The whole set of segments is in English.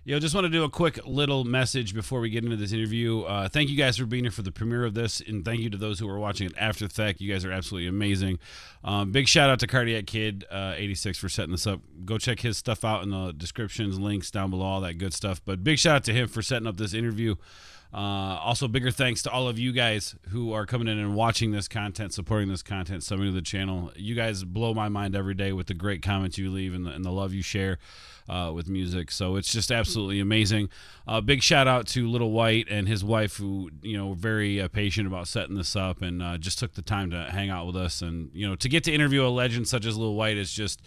Just want to do a quick little message before we get into this interview. Thank you guys for being here for the premiere of this, and thank you to those who are watching it after the fact. You guys are absolutely amazing. Big shout out to Cardiac Kid 86 for setting this up. Go check his stuff out in the descriptions, links down below, all that good stuff. But big shout out to him for setting up this interview. Also, bigger thanks to all of you guys who are coming in and watching this content, supporting this content, subbing to the channel. You guys blow my mind every day with the great comments you leave and the love you share with music. So it's just absolutely amazing. Big shout out to Lil Wyte and his wife, who were very patient about setting this up and just took the time to hang out with us. And to get to interview a legend such as Lil Wyte is just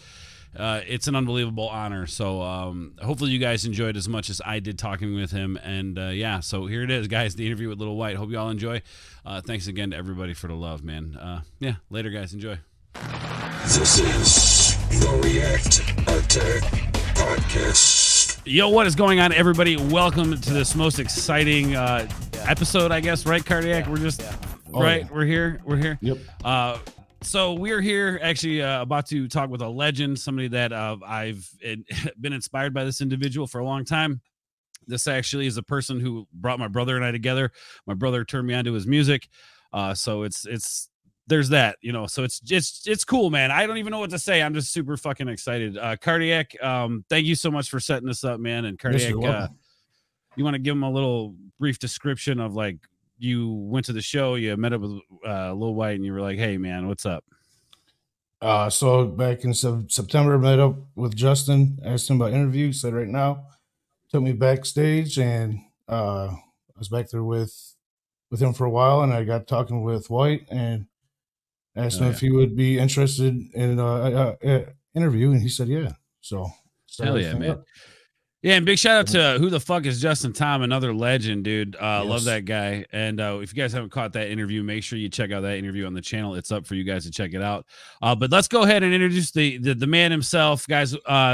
it's an unbelievable honor. So hopefully you guys enjoyed as much as I did talking with him. And yeah, so here it is, guys, the interview with Lil Wyte. Hope you all enjoy. Thanks again to everybody for the love, man. Yeah, later, guys. Enjoy. This is the React Attack Podcast. Yo, what is going on, everybody? Welcome to this most exciting episode, I guess, right, Cardiac? We're just right. We're here. Yep. So we're here actually about to talk with a legend, somebody that I've been inspired by this individual for a long time. This actually is a person who brought my brother and I together. My brother turned me onto his music. So it's there's that, so it's cool, man. I don't even know what to say. I'm just super fucking excited. Cardiac, thank you so much for setting this up, man. And Cardiac, you want to give him a little brief description of like, you went to the show, you met up with Lil Wyte, and you were like, hey, man, what's up? So back in September, I met up with Justin, asked him about interview, said right now, took me backstage, and I was back there with him for a while, and I got talking with Wyte and asked him if he would be interested in interview, and he said yeah. So hell yeah, man. Yeah, and big shout out to who the fuck is Justin Tom, another legend, dude. Yes. Love that guy. And if you guys haven't caught that interview, make sure you check out that interview on the channel. It's up for you guys to check it out. But let's go ahead and introduce the man himself, guys.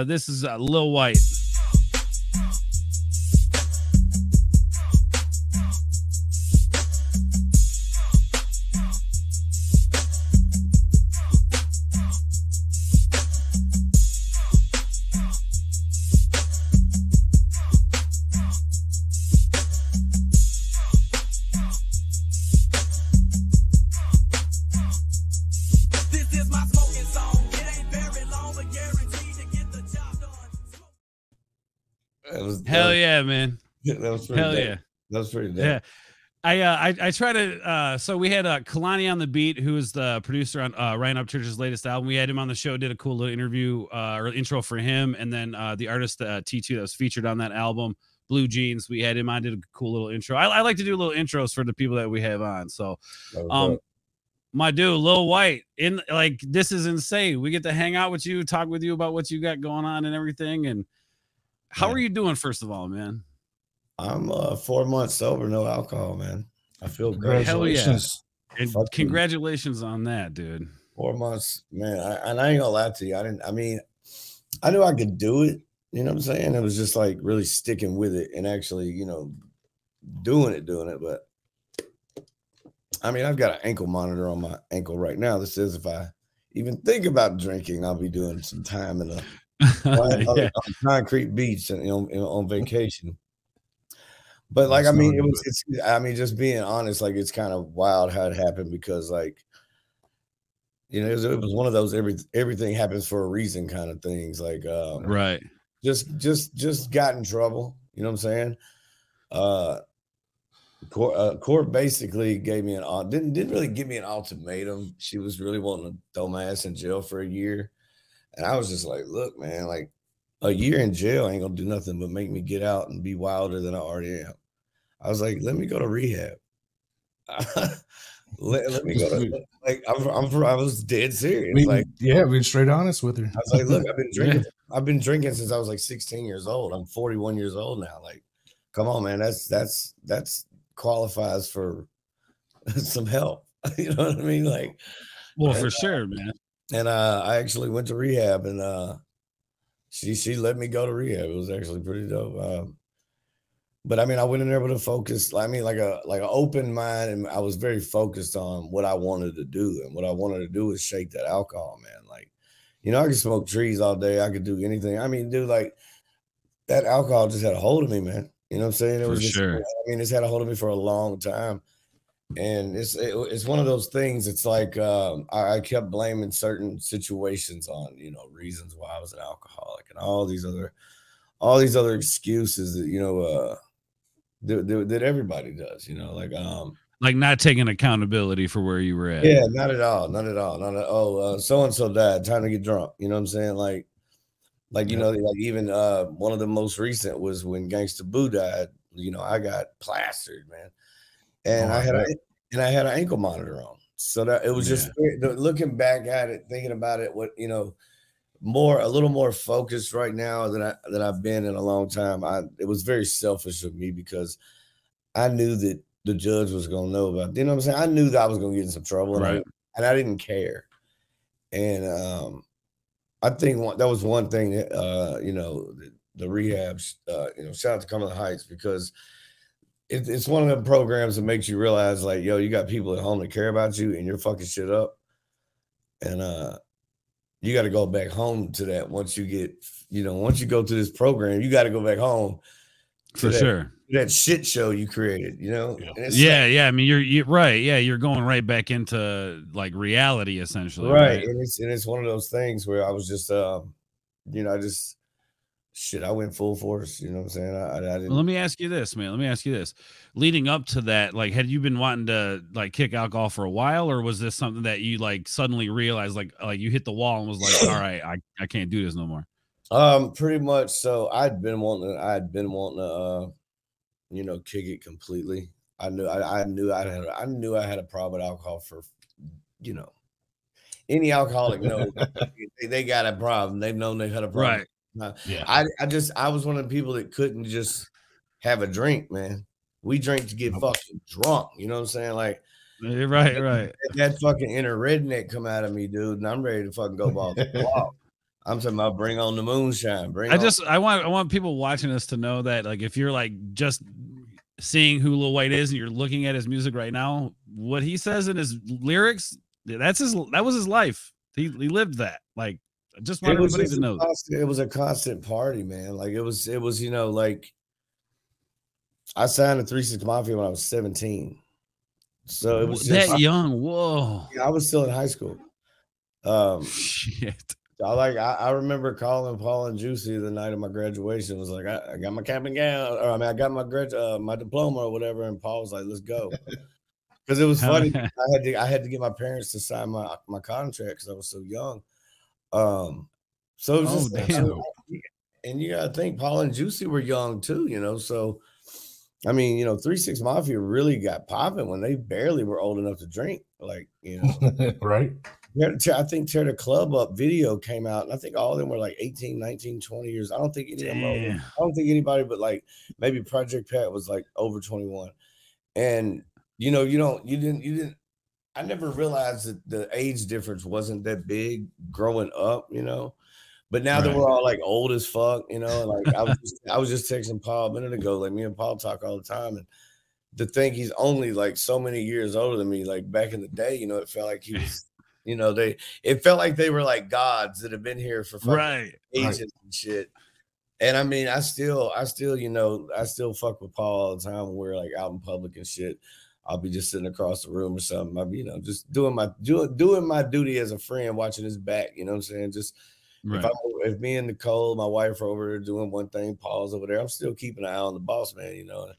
This is Lil Wyte. Hell yeah, man. That was pretty Hell dope. yeah. That was pretty dope. Yeah. I try to so we had Kalani on the beat, who is the producer on Ryan Upchurch's latest album. We had him on the show, did a cool little interview or intro for him, and then the artist T2 that was featured on that album, Blue Jeans, we had him on, did a cool little intro. I like to do little intros for the people that we have on. So my dude Lil Wyte, in like, this is insane. We get to hang out with you, talk with you about what you got going on and everything. And how are you doing, first of all, man? I'm 4 months sober, no alcohol, man. I feel great. Hell yeah. And congratulations on that, dude. 4 months, man. And I ain't gonna lie to you. I knew I could do it. You know what I'm saying? It was just like really sticking with it and actually, doing it. But I mean, I've got an ankle monitor on my ankle right now that says if I even think about drinking, I'll be doing some time in a on concrete beach and on vacation. But like, I mean, just being honest, like, it's kind of wild how it happened, because like, it was one of those everything happens for a reason kind of things. Like, right. Just got in trouble. You know what I'm saying? Court basically gave me didn't really give me an ultimatum. She was really wanting to throw my ass in jail for a year. And I was just like, look, man, like, a year in jail ain't gonna do nothing but make me get out and be wilder than I already am. I was like, let me go to rehab. let me go to, like, I was dead serious. Being straight honest with her. I was like, look, I've been drinking. I've been drinking since I was like 16 years old. I'm 41 years old now. Like, come on, man, that's qualifies for some help. You know what I mean? Like, well, for sure, man. And I actually went to rehab, and she let me go to rehab. It was actually pretty dope. But I mean, I went in there with a focus. I mean, like an open mind, and I was very focused on what I wanted to do. And what I wanted to do was shake that alcohol, man. Like, I could smoke trees all day. I could do anything. I mean, dude, like, that alcohol just had a hold of me, man. You know what I'm saying? It For was just, sure. I mean, it's had a hold of me for a long time. And it's one of those things. It's like I kept blaming certain situations on, you know, reasons why I was an alcoholic and all these other excuses that, you know, that everybody does, you know, Like not taking accountability for where you were at. yeah, not at all, not at all, not at oh, so and so died, time to get drunk. You know what I'm saying? Like you Yep. know, like even one of the most recent was when Gangsta Boo died. You know, I got plastered, man, and Oh, I I had bet. an ankle monitor on, so that it was Yeah. just looking back at it, thinking about it, what you know, a little more focused right now than I've been in a long time. It was very selfish of me because I knew that the judge was gonna know about. You know what I'm saying? I knew that I was gonna get in some trouble, Right. and I didn't care. And I think that was one thing that you know, the rehabs. You know, shout out to Cumberland Heights because it's one of them programs that makes you realize, like, yo, you got people at home that care about you, and you're fucking shit up, and you got to go back home to that once you get, you know, once you go through this program, you got to go back home to For sure. that shit show you created, you know? Yeah. And it's Yeah. I mean, you're right. Yeah. You're going right back into like reality essentially. right. Right. And it's one of those things where I was just, you know, shit, I went full force, you know what I'm saying? I Well, didn't. let me ask you this, man. Let me ask you this. Leading up to that, like, had you been wanting to like kick alcohol for a while, or was this something that you like suddenly realized, like you hit the wall and was like, all right, I can't do this no more? Pretty much. So I had been wanting to, you know, kick it completely. I knew I had a problem with alcohol for, you know, any alcoholic knows they got a problem. They've known they've had a problem. Right. Yeah. I was one of the people that couldn't just have a drink, man. We drink to get Nope. fucking drunk. You know what I'm saying? Like Right. that fucking inner redneck come out of me, dude, and I'm ready to fucking go balls to the wall. I'm talking about bring on the moonshine. I want people watching us to know that like if you're like just seeing who Lil Wyte is and you're looking at his music right now, what he says in his lyrics, that was his life. He lived that. Like I just want everybody to know. It was a constant party, man. Like it was, you know, like I signed a 3-6 Mafia when I was 17. So it was just that young. Whoa. yeah, I was still in high school. Um Shit. I remember calling Paul and Juicy the night of my graduation. Was like, I got my cap and gown, or I mean, I got my my diploma or whatever. And Paul was like, let's go. Because it was funny. I had to get my parents to sign my contract because I was so young. So it was just damn. and you gotta think Paul and Juicy were young too, you know. So I mean, you know, 3-6 Mafia really got popping when they barely were old enough to drink. Like, you know, Right. I think Tear the Club Up video came out, and I think all of them were like 18, 19, 20 years. I don't think any of them I don't think anybody but like maybe Project Pat was like over 21. And you know, you didn't I never realized that the age difference wasn't that big growing up, you know. But now that we're all like old as fuck, you know, like I was just texting Paul a minute ago, like me and Paul talk all the time, and to think he's only like so many years older than me, like back in the day, you know, it felt like he was, you know, it felt like they were like gods that have been here for fucking ages and shit. And I mean, I still, you know, I still fuck with Paul all the time when we're like out in public and shit. I'll be just sitting across the room or something. I'll be, you know, just doing my duty as a friend, watching his back. You know what I'm saying? Just if me and Nicole, my wife, are over there doing one thing, Paul's over there, I'm still keeping an eye on the boss man. You know,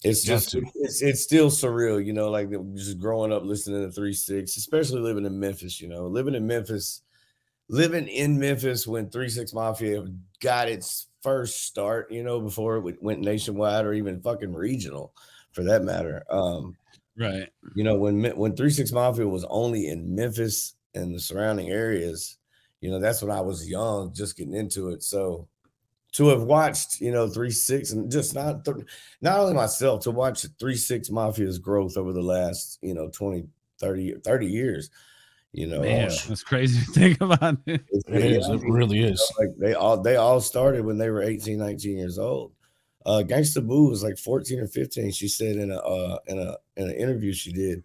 it's just it's still surreal. You know, like just growing up listening to 3-6, especially living in Memphis. You know, living in Memphis when 3-6 Mafia got its first start. You know, before it went nationwide or even fucking regional, for that matter. Right. You know, when 3-6 Mafia was only in Memphis and the surrounding areas, you know, that's when I was young, just getting into it. So to have watched, you know, 3-6 and just not only myself, to watch 3-6 Mafia's growth over the last, you know, 20, 30 years, you know. Man, that's crazy to think about it. It really is. You know, like they all started when they were 18, 19 years old. Gangsta Boo was like 14 or 15. She said in an interview she did,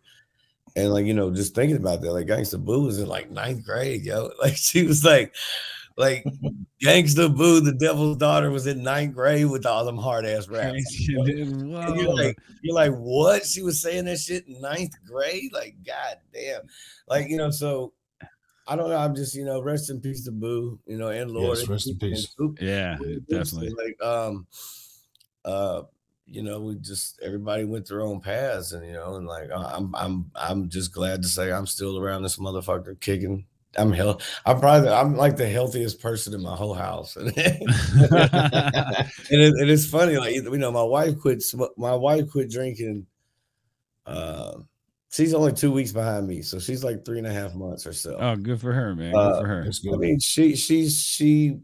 and like, you know, just thinking about that, like Gangsta Boo was in like 9th grade, yo. Like she was like Like Gangsta Boo, the Devil's Daughter was in 9th grade with all them hard ass raps. And you're like, what? She was saying that shit in 9th grade? Like, god damn. Like, so I don't know. I'm just, rest in peace to Boo, and Lord. Yes, rest in peace. Yeah, definitely. Like, we just everybody went their own paths, and and like I'm just glad to say I'm still around this motherfucker kicking. I'm like the healthiest person in my whole house, and it's funny. Like my wife quit drinking. She's only 2 weeks behind me, so she's like 3.5 months or so. Oh, good for her, man. Good for her. I mean, she's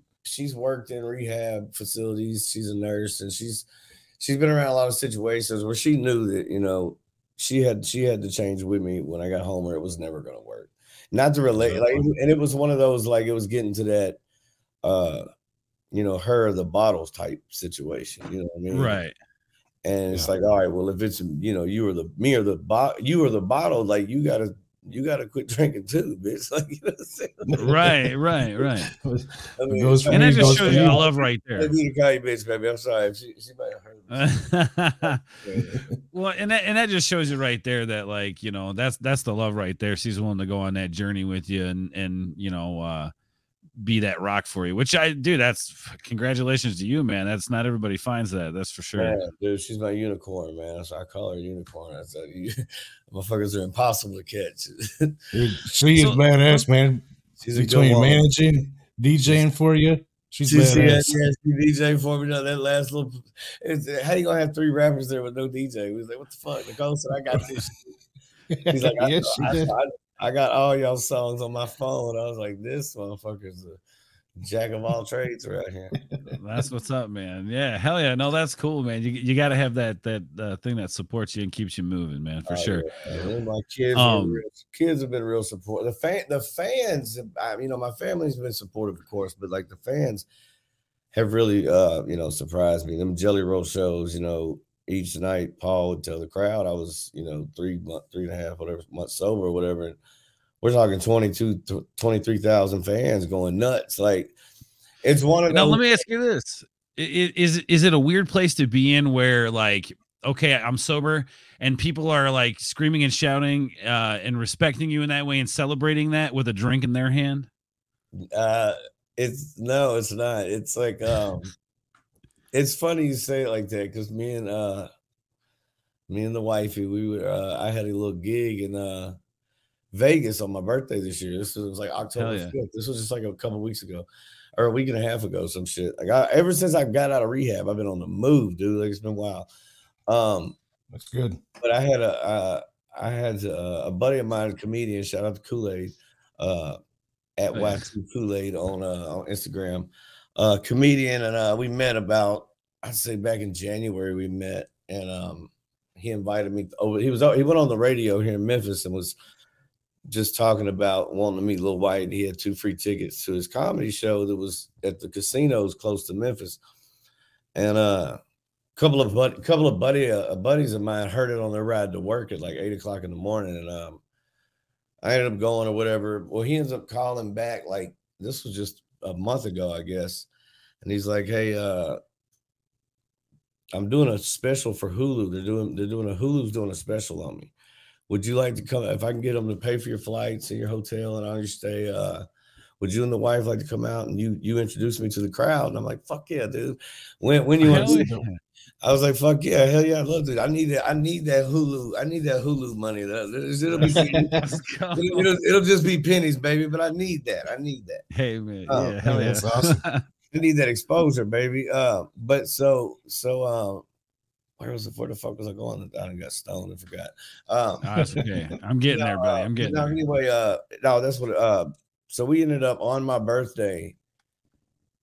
worked in rehab facilities. She's a nurse, and she's been around a lot of situations where she knew that she had to change with me when I got home, or it was never going to work. Not to relate, like, and it was one of those, like, it was getting to that, her or the bottles type situation. You know what I mean? Right. And it's like, all right, well, if it's you or the bottle, like you gotta quit drinking too, bitch. Like, you know what I'm saying? Right. I mean, and that just shows you the love right there. I need to call you bitch, baby. I'm sorry. She might have heard me. Well, and that just shows you right there that, like, that's the love right there. She's willing to go on that journey with you and be that rock for you, which that's congratulations to you, man. That's not everybody finds that's for sure. Yeah, dude, she's my unicorn, man. So I call her unicorn. I said, motherfuckers are impossible to catch. Dude, she is badass, man. She's between managing, DJing for you. She's badass. She DJ for me. That last little. How you gonna have 3 rappers there with no DJ? We was like, what the fuck? Nicole said, I got this. He's like, I got all y'all songs on my phone. I was like, this motherfucker's a jack of all trades right here. That's what's up, man. Yeah, hell yeah. No, that's cool, man. You got to have that thing that supports you and keeps you moving, man, for sure. Yeah. My kids have been real supportive. The fans, my family's been supportive, of course, but like the fans have really, surprised me. Them Jelly Roll shows, each night Paul would tell the crowd I was, 3.5 whatever months sober or whatever. And we're talking 23,000 fans going nuts. Like, it's one of those. Now, let me ask you this. Is it a weird place to be in where, like, okay, I'm sober and people are like screaming and shouting and respecting you in that way and celebrating that with a drink in their hand? It's not. It's like, it's funny you say it like that, because me and the wifey, I had a little gig in Vegas on my birthday this year. This was like October 5th. This was just like a couple weeks ago, or a week and a half ago, some shit. Like, ever since I got out of rehab, I've been on the move, dude. Like, it's been wild. That's good. But I had a buddy of mine, a comedian. Shout out to Kool-Aid, at Y2 Kool-Aid on Instagram. Comedian, and we met about, I'd say back in January we met, and he invited me over. He went on the radio here in Memphis and was just talking about wanting to meet Lil Wyte. He had 2 free tickets to his comedy show that was at the casinos close to Memphis, and a couple of buddies of mine heard it on their ride to work at like 8 o'clock in the morning, and I ended up going or whatever. Well, he ends up calling back, like, this was just a month ago, I guess. And he's like, hey, I'm doing a special for Hulu. Hulu's doing a special on me. Would you like to come? If I can get them to pay for your flights and your hotel and all your stay, would you and the wife like to come out and you introduce me to the crowd? And I'm like, fuck yeah, dude. When you want to? I was like, fuck yeah, hell yeah, I love it. I need that Hulu. I need that Hulu money. It'll just be pennies, baby. But I need that. Hey, man, yeah, hell yeah, that's awesome. I need that exposure, baby. But so where was it? Where the fuck was I going? I got stoned and forgot. That's okay. I'm getting there, buddy. I'm getting there. Anyway, no, that's what. So we ended up on my birthday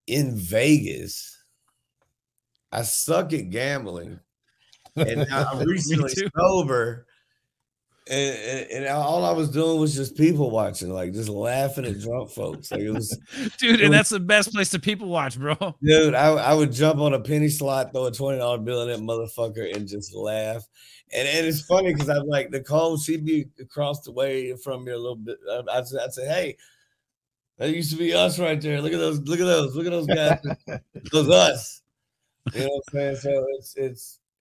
in Vegas. I suck at gambling, and I'm recently sober, and all I was doing was just people watching, like just laughing at drunk folks. Like, it was, dude, and that's the best place to people watch, bro. Dude, I would jump on a penny slot, throw a $20 bill in that motherfucker, and just laugh. And it's funny because I'm like, Nicole, she'd be across the way from me a little bit. I'd say, hey. That used to be us right there. Look at those. Look at those. Look at those guys. Those us. You know what I'm saying? So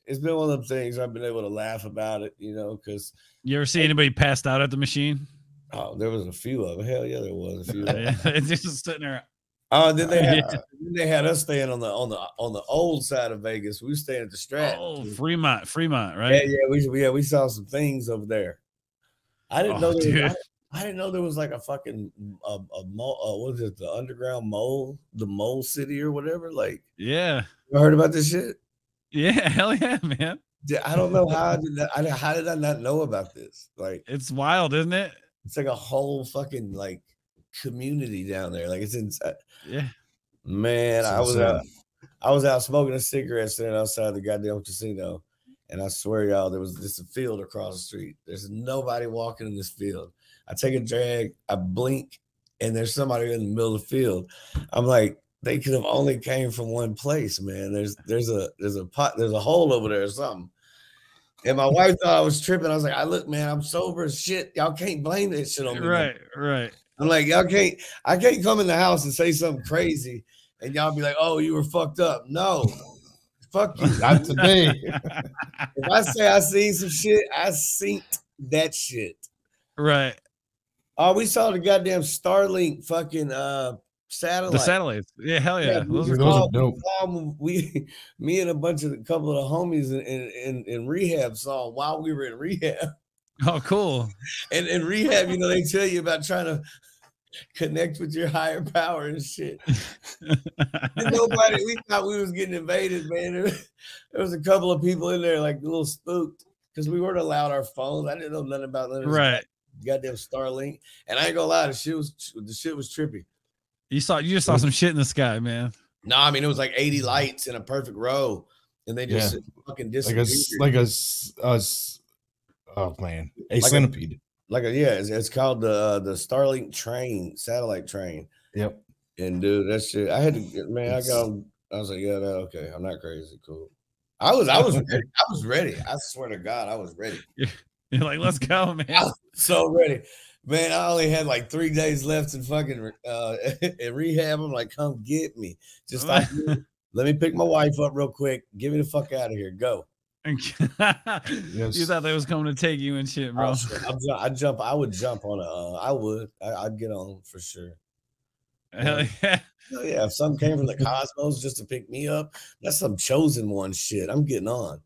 it's been one of them things I've been able to laugh about it, you know, because You ever see anybody passed out at the machine? oh, there was a few of them. Hell yeah, there was a few. Yeah, it's just sitting there. Oh, then Yeah. they had us staying on the old side of Vegas. We were staying at the Strat. Oh, Fremont, Yeah, right? we saw some things over there. I didn't know dude. I didn't know there was like a fucking mole, what is it, the underground mole, the mole city or whatever. Like, Yeah. you heard about this shit? Yeah, hell yeah, man. I don't know how how did I not know about this? Like, It's wild, isn't it? it's like a whole fucking like community down there. Like, it's inside. Yeah. Man, So I was out smoking a cigarette standing outside the goddamn casino, and I swear y'all, there was just a field across the street. There's nobody walking in this field. I take a drag, I blink, and there's somebody in the middle of the field. I'm like, they could have only came from one place, man. There's a hole over there or something. And my wife thought I was tripping. I was like, look, man, I'm sober as shit. Y'all can't blame that shit on me. Right. I'm like, I can't come in the house and say something crazy and y'all be like, oh, you were fucked up. No, fuck you. Not today. If I say I seen some shit, I seen that shit. Right. Oh, we saw the goddamn Starlink fucking satellite. The satellites. Yeah, hell yeah. Those are dope. Me and a couple of the homies in rehab saw while we were in rehab. Oh, cool. And in rehab, you know, they tell you about trying to connect with your higher power and shit. We thought we was getting invaded, man. There was a couple of people in there like a little spooked because we weren't allowed our phones. I didn't know nothing about that. Right. Goddamn Starlink. And I ain't gonna lie, the shit was trippy. You just saw some shit in the sky, man. No, I mean it was like 80 lights in a perfect row, and they just fucking disappeared. Oh man, centipede. It's called the Starlink train, satellite train. Yep. And dude, that shit, I had to, man. I was like, yeah, okay, I'm not crazy, cool. I was ready. I was ready. I swear to God, I was ready. You're like, let's go, man. I was so ready, man. I only had like 3 days left in fucking in rehab. I'm like, come get me. Just like, let me pick my wife up real quick. Get me the fuck out of here. Go. Yes. You thought they was coming to take you and shit, bro. I would jump on I'd get on for sure. Hell yeah. Hell yeah. If something came from the cosmos just to pick me up, that's some chosen one shit. I'm getting on.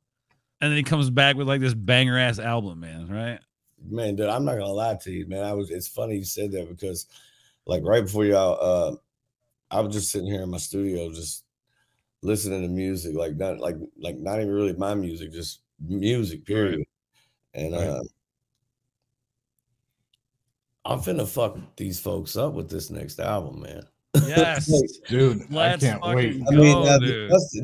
And then he comes back with like this banger ass album, man, right? Man, dude, I'm not gonna lie to you, man. It's funny you said that because like right before y'all I was just sitting here in my studio just listening to music, like not even really my music, just music, period. Right. And I'm finna fuck these folks up with this next album, man. Yes, dude. I can't wait. I mean,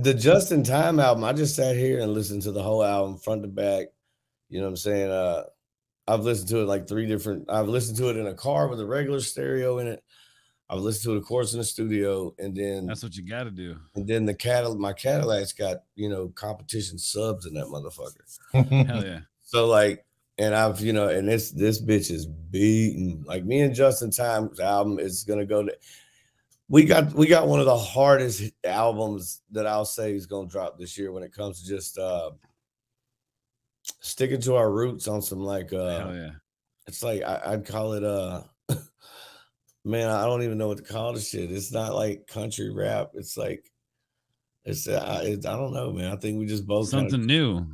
the Just in Time album, I just sat here and listened to the whole album front to back. You know what I'm saying? I've listened to it like I've listened to it in a car with a regular stereo in it. I've listened to it, of course, in the studio, and then that's what you got to do. And then my Cadillac's got, you know, competition subs in that motherfucker. Hell yeah! So like, and I've, you know, and this bitch is beaten. Like me and Just in Time's album is gonna go to. We got one of the hardest albums that I'll say is gonna drop this year when it comes to just sticking to our roots on some like hell yeah. It's like I'd call it man, I don't even know what to call this shit. It's not like country rap. It's like I don't know, man. I think we just both something new.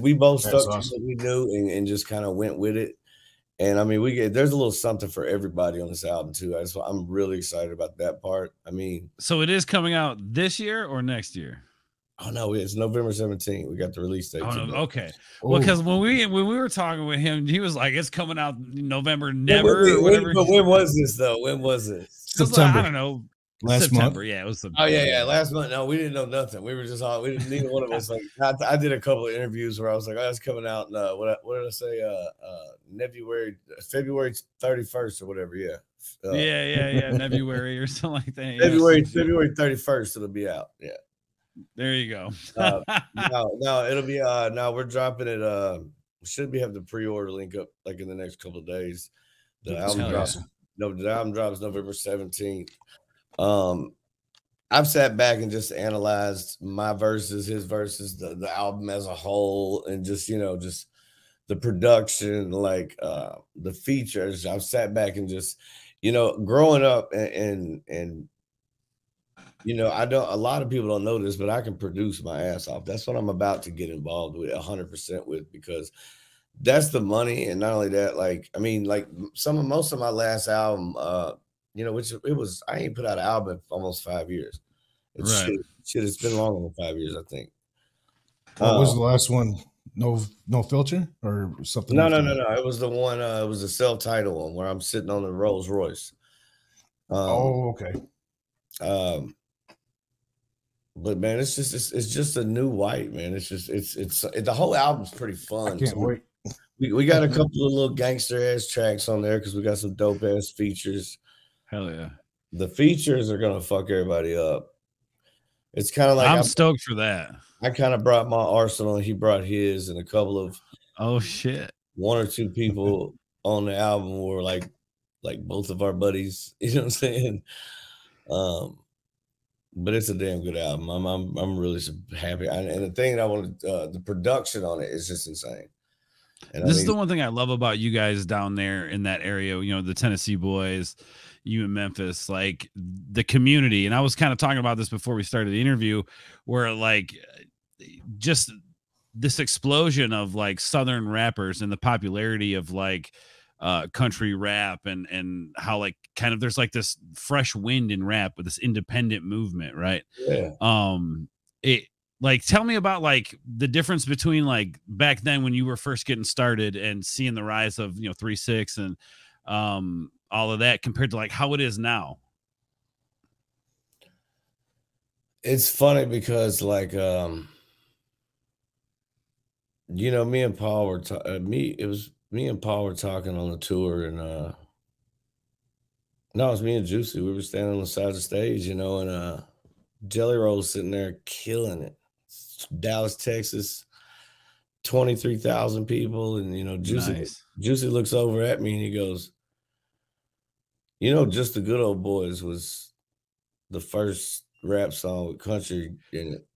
We both stuck to what we knew and just kind of went with it. And I mean, there's a little something for everybody on this album too. I'm really excited about that part. I mean, so it is coming out this year or next year? Oh no, it's November 17th. We got the release date. Oh, no, okay. Well, because when we were talking with him, he was like, "It's coming out November, never." Or whatever. But when was this though? When was it? September. Like, I don't know. Last September. Month. Yeah, it was September. Oh yeah. Last month. No, we didn't know nothing. We were just all. We didn't. Neither one of us like. I did a couple of interviews where I was like, "Oh, it's coming out." What did I say? February 31st or whatever. Yeah. Yeah. February or something like that. February 31st. It'll be out. Yeah. There you go. No, it'll be no, we're dropping it. We should have the pre-order link up like in the next couple of days. The No, the album drops November 17th. I've sat back and just analyzed my verses, his verses, the album as a whole, and just just the production, like the features. I've sat back and just growing up and I don't, a lot of people don't know this, but I can produce my ass off. That's what I'm about to get involved with 100% with, because that's the money. And not only that, like, I mean, like most of my last album, which it was, I ain't put out an album in almost 5 years. It's Right. shit, it's been longer than 5 years, I think. What was the last one? No filter or something? No. It was the one, it was a self-titled one where I'm sitting on the Rolls Royce. Okay. But man, it's just a new Wyte, man. It's the whole album's pretty fun. I can't wait. We got a couple of little gangster ass tracks on there because we got some dope ass features. Hell yeah. The features are gonna fuck everybody up. It's kind of like I'm stoked for that. I kind of brought my arsenal and he brought his, and a couple of one or two people on the album were like both of our buddies, you know what I'm saying? But it's a damn good album. I'm really happy. And the thing that I wanted, the production on it is just insane. And this is the one thing I love about you guys down there in that area, the Tennessee boys, you in Memphis, like the community. And I was kind of talking about this before we started the interview, where like just this explosion of like Southern rappers and the popularity of like country rap and how like kind of there's like this fresh wind in rap with this independent movement, right? Yeah. It like, tell me about like the difference between like back then when you were first getting started and seeing the rise of 3-6 and all of that compared to like how it is now. It's funny because like me and Paul were me and Paul were talking on the tour, and no, it was me and Juicy. We were standing on the side of the stage, and Jelly Roll sitting there killing it. Dallas, Texas, 23,000 people, and Juicy looks over at me and he goes, Just the Good Old Boys was the first rap song with country in it.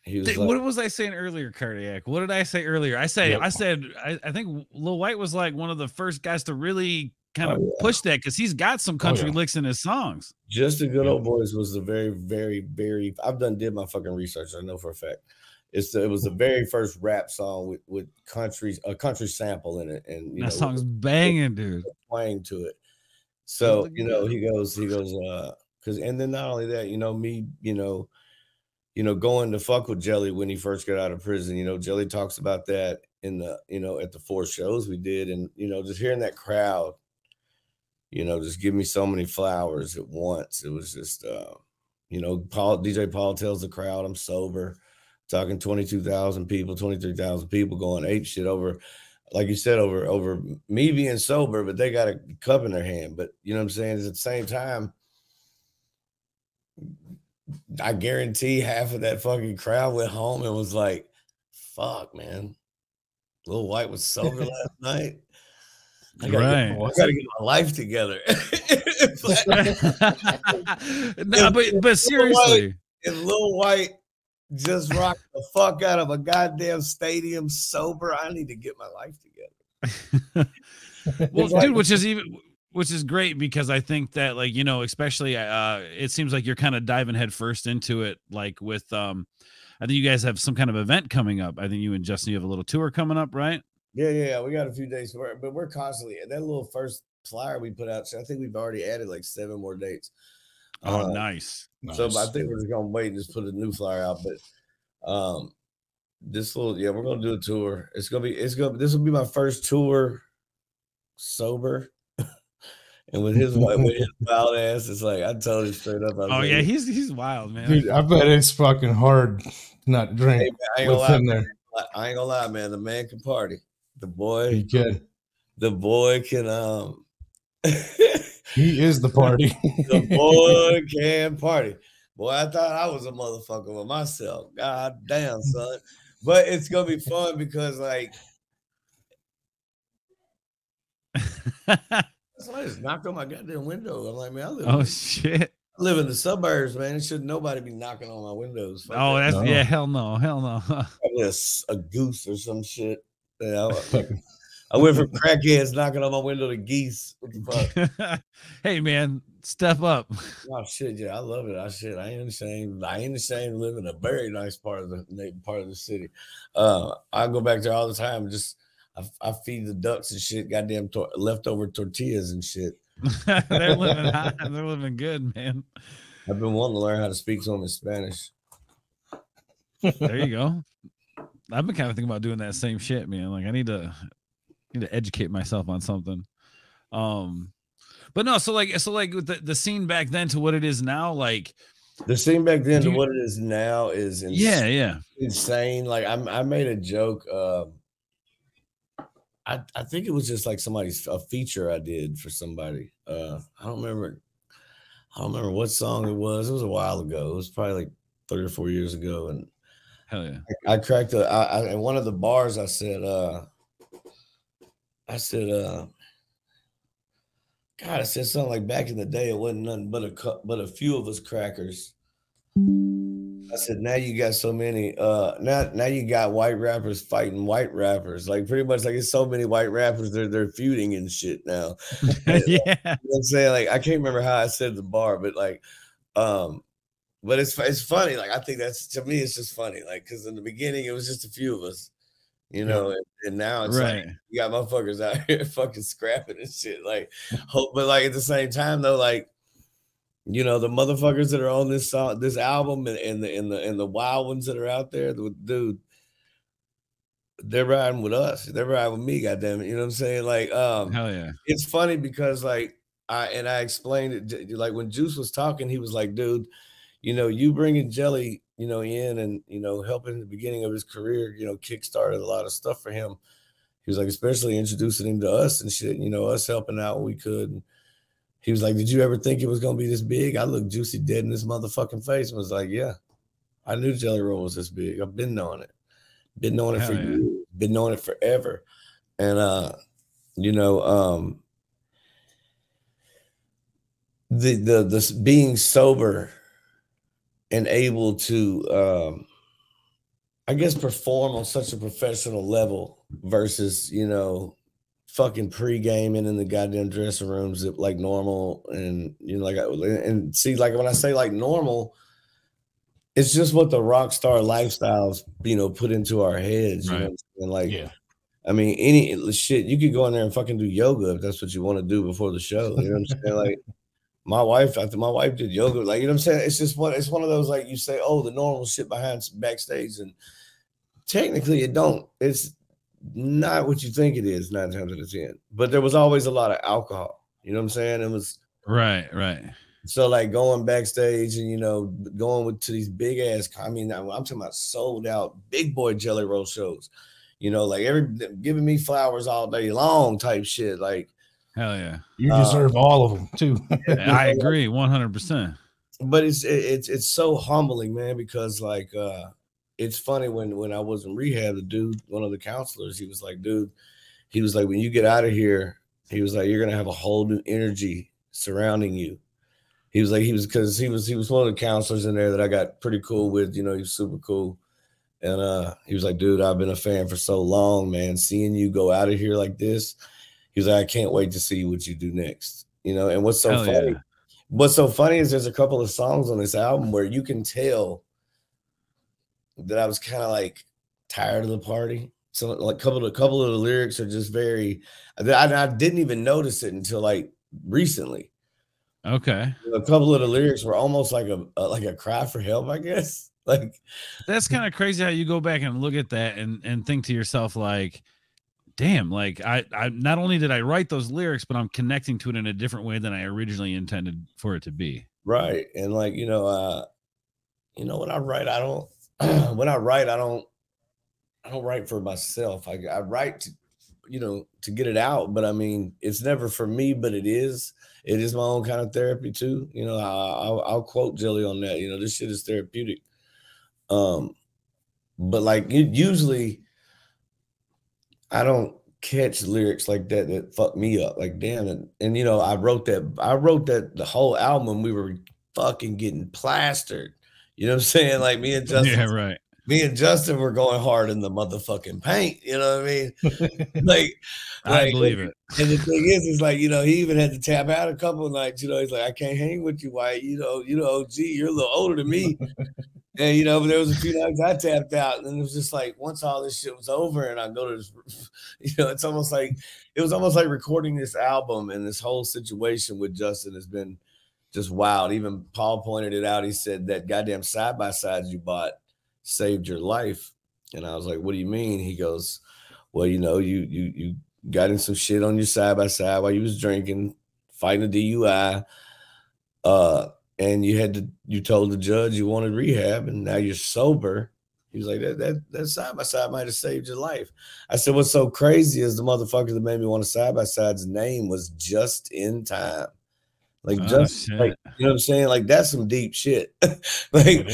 He was what was I saying earlier, Cardiac? What did I say earlier? I said I think Lil Wyte was like one of the first guys to really kind of push that, because he's got some country licks in his songs. Just the Good Old Boys was the very, very, very. Did my fucking research. I know for a fact. It was the very first rap song with a country sample in it, and that song's banging, dude. Twang to it. So he goes, because, and then not only that, me, going to fuck with Jelly when he first got out of prison. Jelly talks about that in the, at the 4 shows we did, and just hearing that crowd, just give me so many flowers at once. It was just, DJ Paul tells the crowd I'm sober, talking 22,000 people, 23,000 people going ape shit over, like you said, over me being sober, but they got a cup in their hand. But you know what I'm saying? Is at the same time, I guarantee half of that fucking crowd went home and was like, fuck, man. Lil Wyte was sober last night. I gotta get my life together. No, but seriously, if Lil Wyte just rocked the fuck out of a goddamn stadium sober, I need to get my life together. Well, dude, which is great, because I think that, like, especially it seems like you're kind of diving head first into it, like with I think you guys have some kind of event coming up. I think you and Justin, you have a little tour coming up, right? Yeah. We got a few dates for it, but we're constantly, that little first flyer we put out, so I think we've already added like 7 more dates. Oh, nice. So I think we're just gonna wait and just put a new flyer out. But this little, we're gonna do a tour. This will be my first tour sober. And with his wild ass, it's like, I told you straight up. He's wild, man. Dude, I bet it's fucking hard not to drink. Hey, man, I ain't gonna lie, man. The man can party. The boy can. The boy can. He is the party. The boy can party. Boy, I thought I was a motherfucker with myself. God damn, son. But it's gonna be fun because, like, Somebody just knocked on my goddamn window. I'm like, man, Shit. I live in the suburbs, man. Shouldn't nobody be knocking on my windows. Fuck Oh, that. that's No. yeah. Hell no. Hell no. Probably a goose or some shit. Yeah, I went from crackheads knocking on my window to geese. What the fuck? Hey, man, step up. Oh shit, yeah, I love it. I ain't ashamed. I ain't ashamed to live in a very nice part of the city. I go back there all the time. Just I feed the ducks and shit. Goddamn leftover tortillas and shit. They're living high. They're living good, man. I've been wanting to learn how to speak to them in Spanish. There you go. I've been kind of thinking about doing that same shit, man. Like I need to educate myself on something. But no, so like with the scene back then to what it is now, like the scene back then to what it is now is insane. Insane. Like I made a joke. I think it was just like a feature I did for somebody. I don't remember what song it was. It was a while ago. It was probably like 3 or 4 years ago. And hell yeah. I cracked in one of the bars I said, God, I said something like back in the day, it wasn't nothing but a few of us crackers. I said, now you got so many, now you got white rappers fighting white rappers. Like pretty much like it's so many white rappers, they're feuding and shit now. And, yeah. You know what I'm saying? Like I can't remember how I said the bar, but like, but it's funny. Like I think to me, it's just funny. Like, cause in the beginning it was just a few of us, you know, and now it's like you got motherfuckers out here fucking scrapping and shit. Like, but like at the same time though, like, you know, the motherfuckers that are on this album and the wild ones that are out there, dude, they're riding with us. They're riding with me, goddamn it. You know what I'm saying? Like, hell yeah. It's funny because like I explained it like when Juice was talking, he was like, dude, you know, you bringing Jelly, you know, in and, you know, helping the beginning of his career, you know, kickstarted a lot of stuff for him. He was like, especially introducing him to us and shit, you know, us helping out when we could. And he was like, did you ever think it was going to be this big? I looked Juicy dead in his motherfucking face and was like, yeah, I knew Jelly Roll was this big. I've been knowing it. Been knowing it for years. Been knowing it forever. And, you know, the being sober and able to, I guess, perform on such a professional level versus, you know, fucking pre-gaming in the goddamn dressing rooms like normal. And, you know, like, and see, like when I say like normal, it's just what the rock star lifestyles, you know, put into our heads, you know, and like, I mean, any shit, you could go in there and fucking do yoga if that's what you want to do before the show. You know what I'm saying? Like, my wife did yoga. Like, you know what I'm saying? It's just it's one of those, like you say, oh, the normal shit backstage. And technically it don't. It's not what you think it is 9 times out of 10. But there was always a lot of alcohol. You know what I'm saying? It was right. So like going backstage and, you know, going to these big ass, I mean, I'm talking about sold out big boy Jelly Roll shows, you know, like giving me flowers all day long type shit. Like, hell yeah. You deserve all of them too. I agree 100%. But it's so humbling, man, because like, it's funny when I was in rehab, the dude, one of the counselors, he was like, dude, he was like, when you get out of here, he was like, you're going to have a whole new energy surrounding you. He was like, because he was one of the counselors in there that I got pretty cool with, you know, he was super cool. And he was like, dude, I've been a fan for so long, man. Seeing you go out of here like this, he was like, I can't wait to see what you do next. You know, and what's so funny is there's a couple of songs on this album where you can tell that I was kind of like tired of the party. So like a couple of the lyrics are just very, I didn't even notice it until like recently. Okay. A couple of the lyrics were almost like a cry for help, I guess. Like, that's kind of crazy how you go back and look at that and think to yourself like, damn, like I not only did I write those lyrics, but I'm connecting to it in a different way than I originally intended for it to be. Right. And like, you know, when I write, I don't write for myself. I write to, you know, to get it out, but I mean, it's never for me, but it is my own kind of therapy too. You know, I'll quote Jelly on that. You know, this shit is therapeutic. But like usually I don't catch lyrics like that fucked me up. Like, damn it. And you know, I wrote that the whole album, we were fucking getting plastered. You know what I'm saying? Like me and Justin, Yeah, right. me and Justin were going hard in the motherfucking paint. You know what I mean? Like, I believe it. And the thing is like, you know, he even had to tap out a couple of nights. You know, he's like, I can't hang with you, White. You know, gee, you're a little older than me. And you know, but there was a few nights I tapped out, and it was just like once all this shit was over, and I go to this, you know, it was almost like recording this album, and this whole situation with Justin has been just wild. Even Paul pointed it out. He said that goddamn side by sides you bought saved your life, and I was like, what do you mean? He goes, well, you know, you got in some shit on your side by side while you was drinking, fighting a DUI. And you told the judge you wanted rehab, and now you're sober. He was like, that side by side might have saved your life. I said, what's so crazy is the motherfucker that made me want a side by side's name was Just in Time. Like, shit. like, you know what I'm saying? Like, that's some deep shit. Like,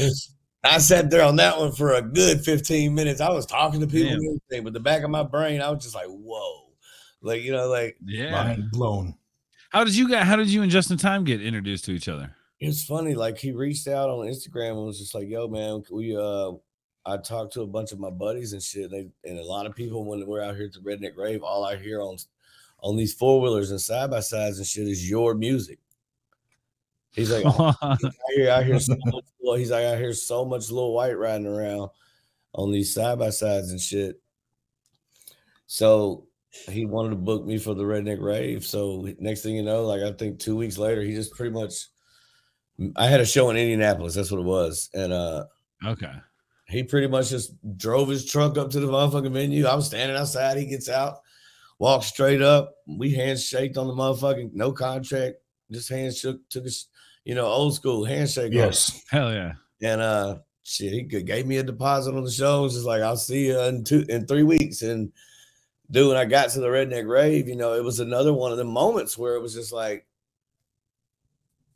I sat there on that one for a good 15 minutes. I was talking to people and everything, but the back of my brain, I was just like, whoa. Like, you know, like, mind blown. How did you and Just in Time get introduced to each other? It's funny, like he reached out on Instagram and was just like, yo, man, I talked to a bunch of my buddies and shit. And a lot of people, when we're out here at the Redneck Rave, all I hear on these four-wheelers and side-by-sides and shit is your music. He's like, I hear so much, he's like, I hear so much Lil Wyte riding around on these side-by-sides and shit. So he wanted to book me for the Redneck Rave. So next thing you know, like I think 2 weeks later, he just pretty much, I had a show in Indianapolis. That's what it was. And okay. He pretty much just drove his truck up to the motherfucking venue. I was standing outside. He gets out, walks straight up. We handshaked on the motherfucking, no contract, just handshook, took his, you know, old school handshake. Yes. Hell yeah. And shit, he gave me a deposit on the show. It was just like, I'll see you in 3 weeks. And dude, when I got to the Redneck Rave, you know, it was another one of the moments where it was just like,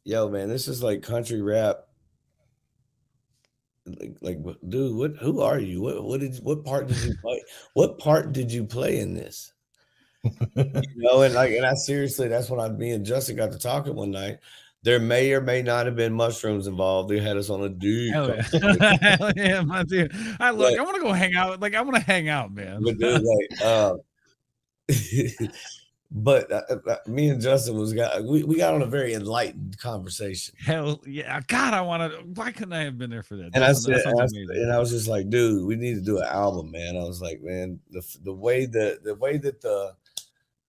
yo, man, this is like country rap. Like, dude, who are you? What part did you play? What part did you play in this? You know, and I seriously, that's when me and Justin got to talking one night. There may or may not have been mushrooms involved. They had us on a deep. Hell yeah, hell yeah, my dude. I want to go hang out. Like, I want to hang out, man. But dude, but me and Justin we got on a very enlightened conversation. Hell yeah, God, I want to. Why couldn't I have been there for that? And I was just like, dude, we need to do an album, man. I was like, man, the way that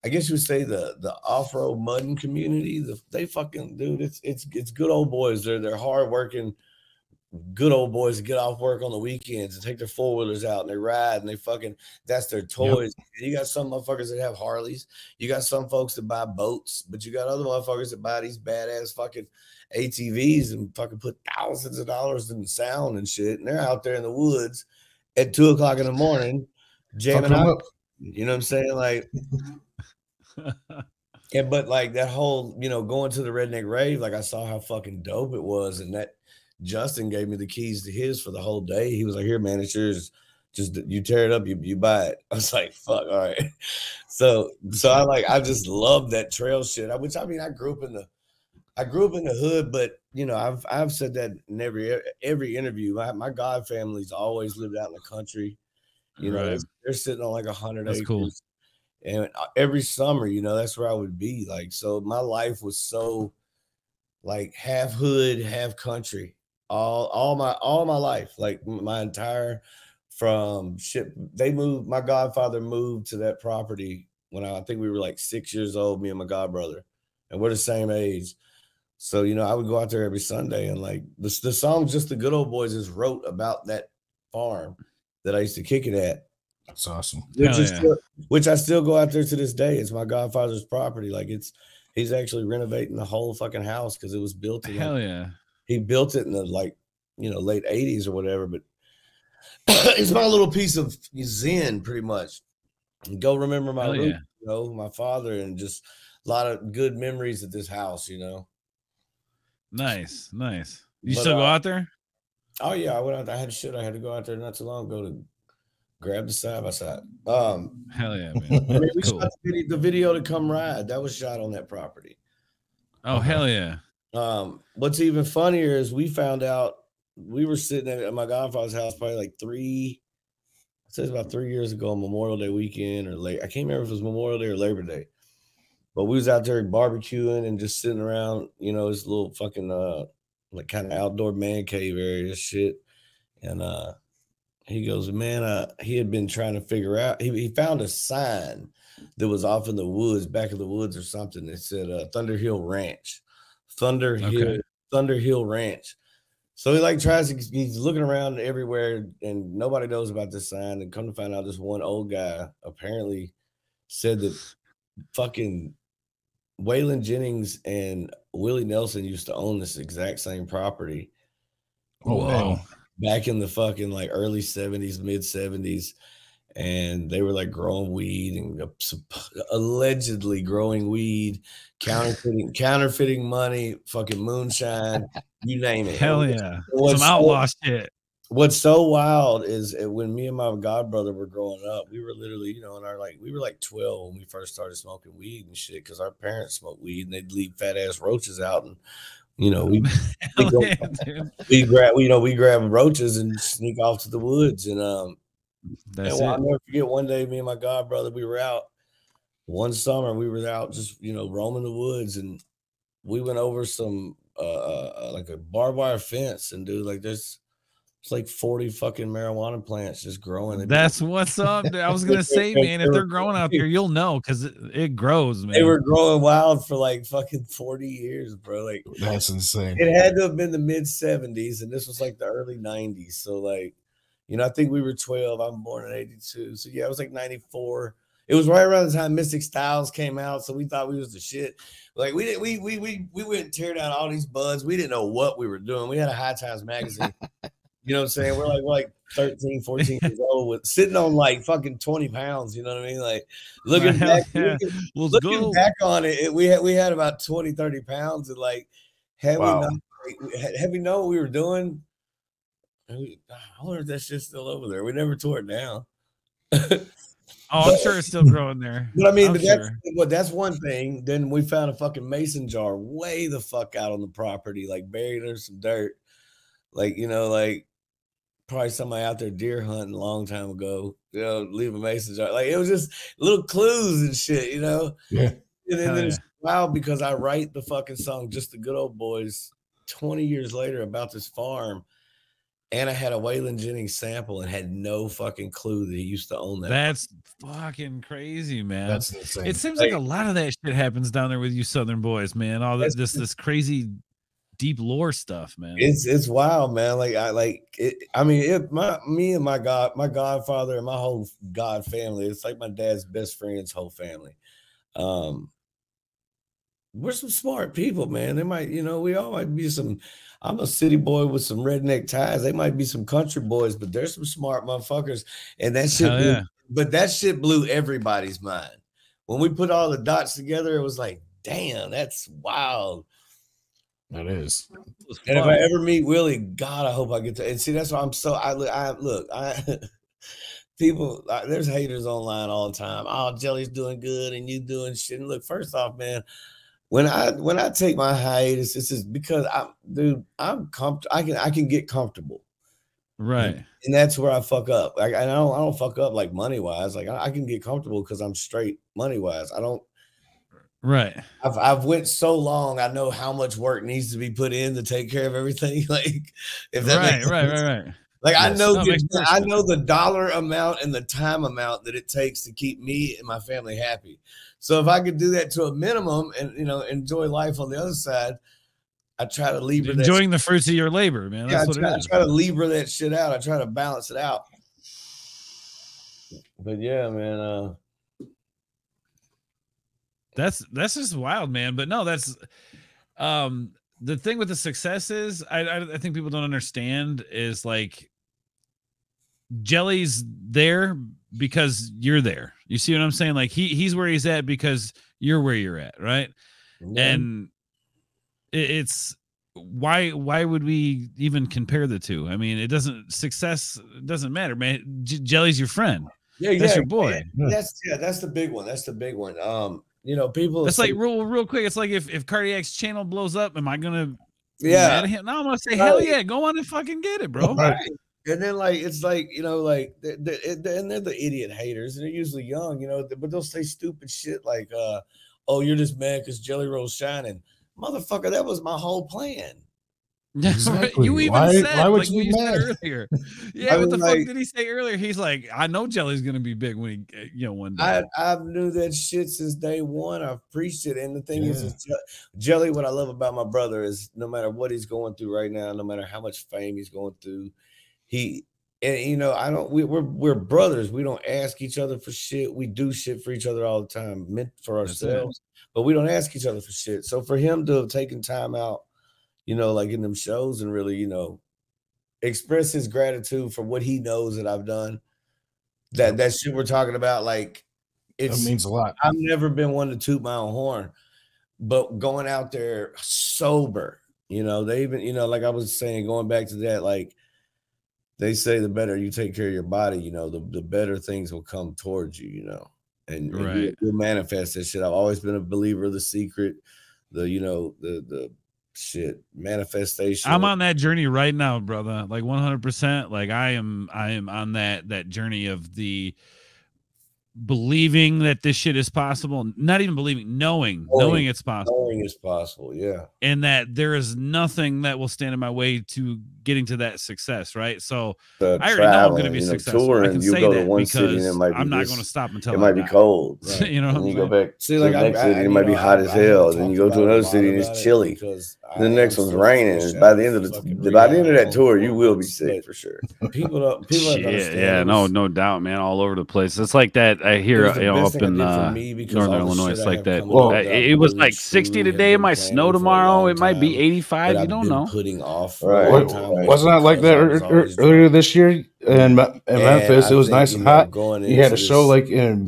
I guess you would say the off-road mudding community, they fucking, dude, it's good old boys. They're hard working, good old boys that get off work on the weekends and take their four-wheelers out and they ride and they fucking, that's their toys. Yep. You got some motherfuckers that have Harleys. You got some folks that buy boats, but you got other motherfuckers that buy these badass fucking ATVs and fucking put thousands of dollars in the sound and shit. And they're out there in the woods at 2 o'clock in the morning jamming out. You know what I'm saying? Like, and but like that whole, you know, going to the Redneck Rave, like I saw how fucking dope it was, and that Justin gave me the keys to his for the whole day. He was like, "Here, man, it's yours. Just you tear it up, you buy it." I was like, "Fuck, all right." So I just love that trail shit. I mean, I grew up in the hood, but you know, I've said that in every interview. My God family's always lived out in the country. You know, they're sitting on like 100 acres. Cool. And every summer, you know, that's where I would be. Like, so my life was so like half hood, half country, all my life, like my entire from shit. My godfather moved to that property when I think we were like 6 years old, me and my godbrother, and we're the same age. So, you know, I would go out there every Sunday, and like the song Just the Good Old Boys is wrote about that farm that I used to kick it at. That's awesome. Which I still go out there to this day. It's my godfather's property. Like he's actually renovating the whole fucking house because it was built in he built it in the like, you know, late 80s or whatever. But it's my little piece of zen, pretty much. Go remember my roots, you know, my father, and just a lot of good memories at this house, you know. Nice. You still go out there? Oh yeah, I went out. I had to go out there not too long ago grab the side by side. Hell yeah, I man. mean, we Cool. shot the video to come ride. That was shot on that property. Oh, hell yeah. What's even funnier is we found out we were sitting at my godfather's house probably like I said about 3 years ago on Memorial Day weekend or late. I can't remember if it was Memorial Day or Labor Day. But we was out there barbecuing and just sitting around, you know, this little fucking like kind of outdoor man cave area shit. And he goes, man, he had been trying to figure out. He found a sign that was off in the woods, back of the woods or something. It said Thunder Hill Ranch, Thunder Hill Ranch. So he like he's looking around everywhere, and nobody knows about this sign. And come to find out, this one old guy apparently said that fucking Waylon Jennings and Willie Nelson used to own this exact same property. Whoa. Back in the fucking like early 70s, mid 70s. And they were like growing weed and allegedly growing weed, counterfeiting money, fucking moonshine, you name it. Hell yeah. Some outlaw shit. What's so wild is when me and my godbrother were growing up, we were literally, you know, we were like 12 when we first started smoking weed and shit, because our parents smoked weed and they'd leave fat ass roaches out, and you know, we grab roaches and sneak off to the woods. And I'll never forget one day, me and my godbrother, we were out one summer, we were out just, you know, roaming the woods, and we went over some like a barbed wire fence, and dude, like it's like 40 fucking marijuana plants just growing. That's what's up. I was gonna say, man, if they're growing out there, you'll know, because it grows, man. They were growing wild for like fucking 40 years, bro. Like that's insane. It had to have been the mid 70s, and this was like the early 90s. So like, you know, I think we were 12. I'm born in 82. So yeah, it was like 94. It was right around the time Mystic Styles came out, so we thought we was the shit. Like we went and tear down all these buds. We didn't know what we were doing. We had a High Times magazine. You know what I'm saying? We're like 13, 14 years old, with sitting on like fucking 20 pounds. You know what I mean? Like looking back on it, we had about 20, 30 pounds. And like, had we known what we were doing, I wonder if that shit's still over there. We never tore it down. I'm sure it's still growing there. But I mean, that's one thing. Then we found a fucking mason jar way the fuck out on the property, like buried under some dirt. Like, you know, like probably somebody out there deer hunting a long time ago, you know, leave a mason jar. Like it was just little clues and shit, you know? Yeah. And then it's wild because I write the fucking song Just the Good Old Boys 20 years later about this farm. And I had a Waylon Jennings sample and had no fucking clue that he used to own that. That's fucking crazy, man. That's insane. It seems like a lot of that shit happens down there with you Southern boys, man. All this crazy deep lore stuff, man. It's wild, man. Like me and my godfather and my whole God family. It's like my dad's best friend's whole family. We're some smart people, man. They might, you know, we all might be some. I'm a city boy with some redneck ties. They might be some country boys, but there's some smart motherfuckers. And that shit, but that shit blew everybody's mind. When we put all the dots together, it was like, damn, that's wild. That is. And if I ever meet Willie, God, I hope I get to. And see, that's why I'm so. People, there's haters online all the time. Oh, Jelly's doing good and you doing shit. And look, first off, man, when I take my hiatus, this is because I'm comfortable. I can get comfortable, right? And that's where I fuck up. Like I don't fuck up like money wise. Like I can get comfortable because I'm straight money wise. I don't. Right. I've went so long. I know how much work needs to be put in to take care of everything. Like if that makes sense. Right. Like yes. I know the dollar amount and the time amount that it takes to keep me and my family happy. So if I could do that to a minimum and, you know, enjoy life on the other side, I try to lever enjoying the fruits of your labor, man. That's what it is. I try to lever that shit out. I try to balance it out. But yeah, man. That's just wild, man. But no, that's the thing with the success is I think people don't understand is like Jelly's there because you're there. You see what I'm saying? Like he's where he's at because you're where you're at, right? Yeah. And it's why would we even compare the two? I mean, success doesn't matter, man. Jelly's your friend. Yeah, That's your boy. That's the big one. That's the big one. People. That's like real quick. It's like if Cardiac's channel blows up, am I gonna be Yeah. mad at him? No, I'm gonna say hell yeah, go on and fucking get it, bro. Right. And then it's like and they're the idiot haters, and they're usually young, but they'll say stupid shit like, "Oh, you're just mad because Jelly Roll's shining." Motherfucker, that was my whole plan. Exactly. You even Why said would like you what be you said mad? earlier. Yeah, I what mean, the fuck did he say earlier? He's like, I know Jelly's gonna be big when he, one day. I knew that shit since day one. I've preached it, and the thing is Jelly. What I love about my brother is no matter what he's going through right now, no matter how much fame he's going through, we're brothers. We don't ask each other for shit. We do shit for each other all the time, meant for ourselves, but we don't ask each other for shit. So for him to have taken time out, like in them shows and really, express his gratitude for what he knows that I've done, that shit we're talking about, like It means a lot. I've never been one to toot my own horn, but going out there sober, they even, like I was saying, going back to that, like they say the better you take care of your body, the better things will come towards you, and you'll manifest that shit. I've always been a believer of The Secret, the shit manifestation. I'm on that journey right now, brother. Like 100%. Like I am on that journey of the believing that this shit is possible, not even believing, knowing it's possible. Knowing it's possible, yeah. And that there is nothing that will stand in my way to getting to that success, right? So I already know I'm going to be successful. I can say that because I'm not going to stop until it might be cold. Right. You know, and you go back to the next city, it might be hot as hell. Then you go to another city and it's chilly. The next one's raining. And by the end of that tour, you will be sick for sure. People don't understand. No doubt, man. All over the place. It's like that. I hear up in northern Illinois. It's like that. It was like 60 today. It might snow tomorrow. It might be 85. You don't know. Putting off. Wasn't that like that earlier this year in Memphis? It was nice and hot. You had a show like in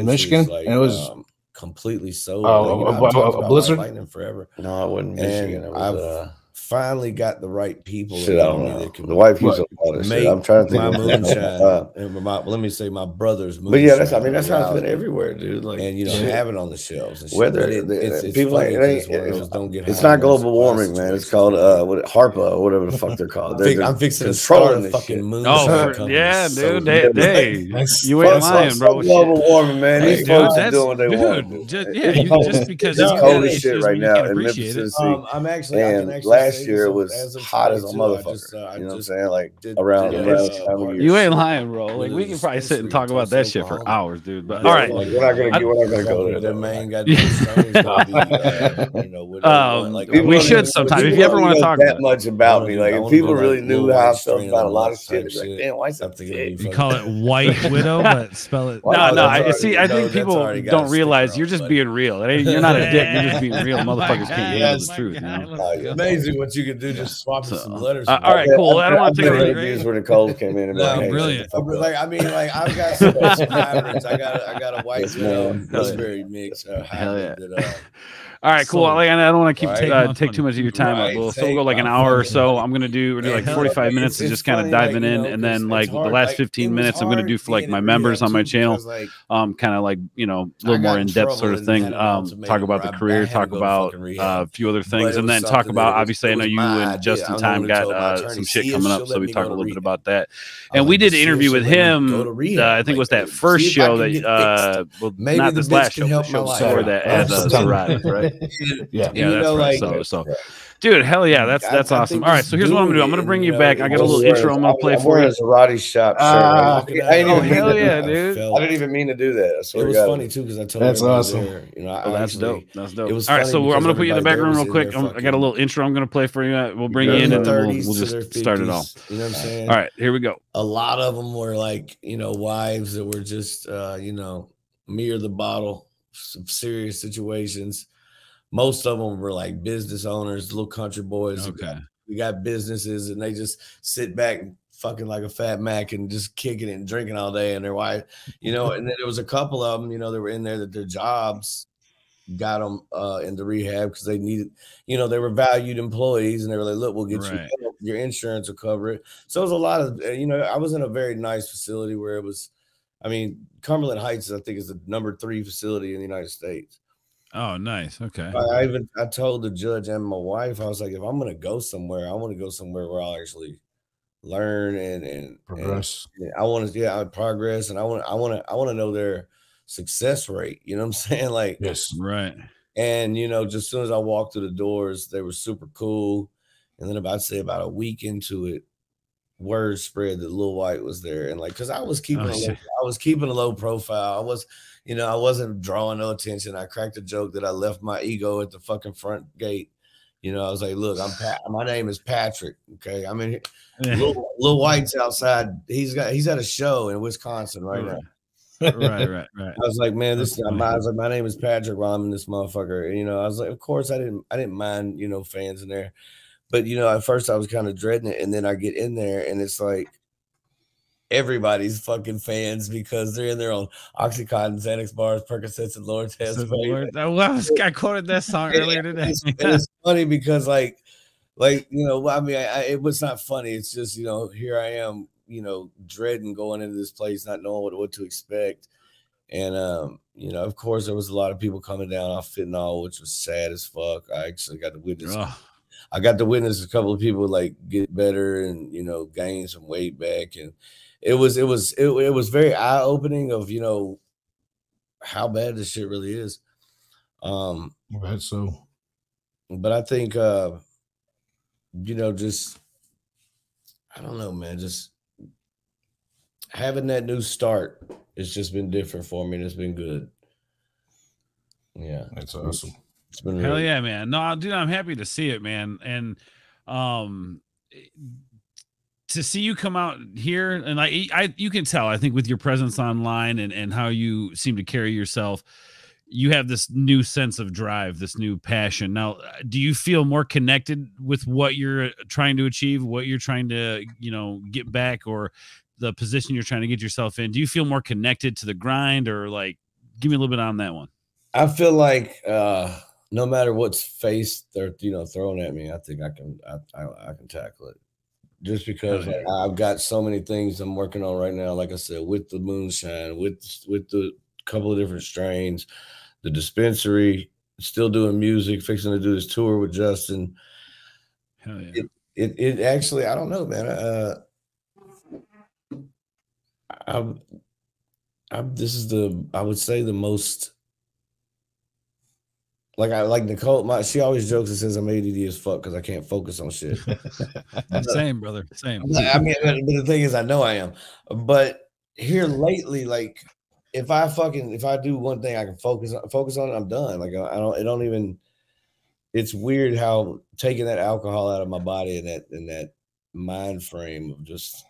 Michigan, and it was completely sober. A blizzard. Lightning forever. No, it wasn't Michigan. It was, finally got the right people. Shit, I don't know. The wife used to all this shit. I'm trying to think my of moonshine. And let me say my brother's moonshine. But yeah, that's how it's been everywhere, dude. Like, and have it on the shelves. And whether it's people like it's not global warming, man. It's called HARPA or whatever the fuck they're called. I'm fixing to start a fucking moonshine. Oh yeah, dude. You ain't lying, bro. Global warming, man. These folks are doing what they want. Just because it's cold as shit right now in Memphis, Tennessee. I'm actually and last year it was hot as a motherfucker. You know what I'm saying? Like around this time of year. You ain't lying, bro. Like we can probably sit and talk about that shit for hours, dude. But all right, we're not gonna go there. That man got we should sometime if you ever want to talk that much about me. Like if people really knew how I felt about a lot of shit, like, damn, why something? You call it White Widow, but spell it. No. See, I think people don't realize you're just being real. You're not a dick. You're just being real. Motherfuckers can't handle the truth. Amazing what you could do, just swapping some letters. All right, cool. I don't want to take it. These were the calls came in. No, brilliant. Like I mean, like I've got some hybrids. I got a white raspberry mix. Hell yeah. All right, cool. Like, I don't want to keep take too much of your time. Right. We'll still go like an hour or so. I'm gonna do 45 minutes of just kind of diving in, and then like the last 15 minutes, I'm gonna do for like my members on my channel, kind of like a little more in depth sort of thing. Talk about the career, talk about a few other things, and then talk about obviously I know you and Justin Time got some shit coming up, so we talk a little bit about that. And we did an interview with him. I think it was that first show that not this last show, the show before that at Zarate, right? Yeah, that's right. So, dude, hell yeah, that's awesome. All right, so here's what I'm gonna do. I'm gonna bring you back. I got a little intro. I'm gonna play for you. Zarate shop. Hell yeah, dude! I didn't even mean to do that. It was funny too because I told that's awesome. That's dope. That's dope. All right, so I'm gonna put you in the back room real quick. I got a little intro. I'm gonna play for you. We'll bring you in and then we'll just start it all. You know what I'm saying? All right, here we go. A lot of them were like wives that were just me or the bottle. Some serious situations. Most of them were like business owners, little country boys. Okay. We got businesses and they just sit back fucking like a fat Mac and just kicking it and drinking all day. And their wife, and then there was a couple of them, that were in there that their jobs got them into rehab because they needed, you know, they were valued employees, and they were like, look, we'll get you help. Your insurance will cover it. So it was a lot of, you know, I was in a very nice facility where it was, I mean, Cumberland Heights, I think, is the #3 facility in the United States. Oh, nice. Okay. I told the judge and my wife, I was like, if I'm going to go somewhere, I want to go somewhere where I'll actually learn and progress. And I want to, I progress, and I want to know their success rate. You know what I'm saying? Like, yes, right. And you know, just as soon as I walked through the doors, they were super cool. And then about a week into it, word spread that Lil Wyte was there, and like, because I was keeping a low profile. I wasn't drawing no attention. I cracked a joke that I left my ego at the fucking front gate. You know, I was like, look, my name is Patrick. Okay. I mean, Lil Wyte's outside. He's at a show in Wisconsin right now. Right. I was like, man, my name is Patrick while I'm in this motherfucker. And, you know, I was like, of course I didn't mind, you know, fans in there. But, you know, at first I was kind of dreading it. And then I get in there and it's like everybody's fucking fans because they're in there on Oxycontin, Xanax bars, Percocets, and Lortez. I quoted that song earlier today. It's funny because like, you know, I mean, it was not funny. It's just, you know, here I am, you know, dreading going into this place, not knowing what to expect. And, you know, of course, there was a lot of people coming down off fentanyl, which was sad as fuck. I actually got to witness. I got to witness a couple of people like get better and, you know, gain some weight back. And it was very eye opening of, you know, how bad this shit really is. Right. So, but I think, you know, just, I don't know, man, just having that new start, it's just been different for me, and it's been good. Yeah, that's awesome. It's been hell yeah, man. No, dude, I'm happy to see it, man. And to see you come out here, and you can tell, I think, with your presence online and how you seem to carry yourself, you have this new sense of drive, this new passion. Now, do you feel more connected with what you're trying to achieve, what you're trying to, you know, get back, or the position you're trying to get yourself in? Do you feel more connected to the grind, or like, give me a little bit on that one? I feel like no matter what's faced, they're, you know, thrown at me, I think I can tackle it. Just because I've got so many things I'm working on right now. Like I said, with the moonshine, with the couple of different strains, the dispensary, still doing music, fixing to do this tour with Justin. Hell yeah. It actually, I don't know, man. This is I would say the most, like Nicole, she always jokes and says I'm ADD as fuck because I can't focus on shit. Same, brother. Same. I mean, but the thing is, I know I am. But here lately, like, if I do one thing I can focus on it, I'm done. Like, it don't even. It's weird how taking that alcohol out of my body and that mind frame of just,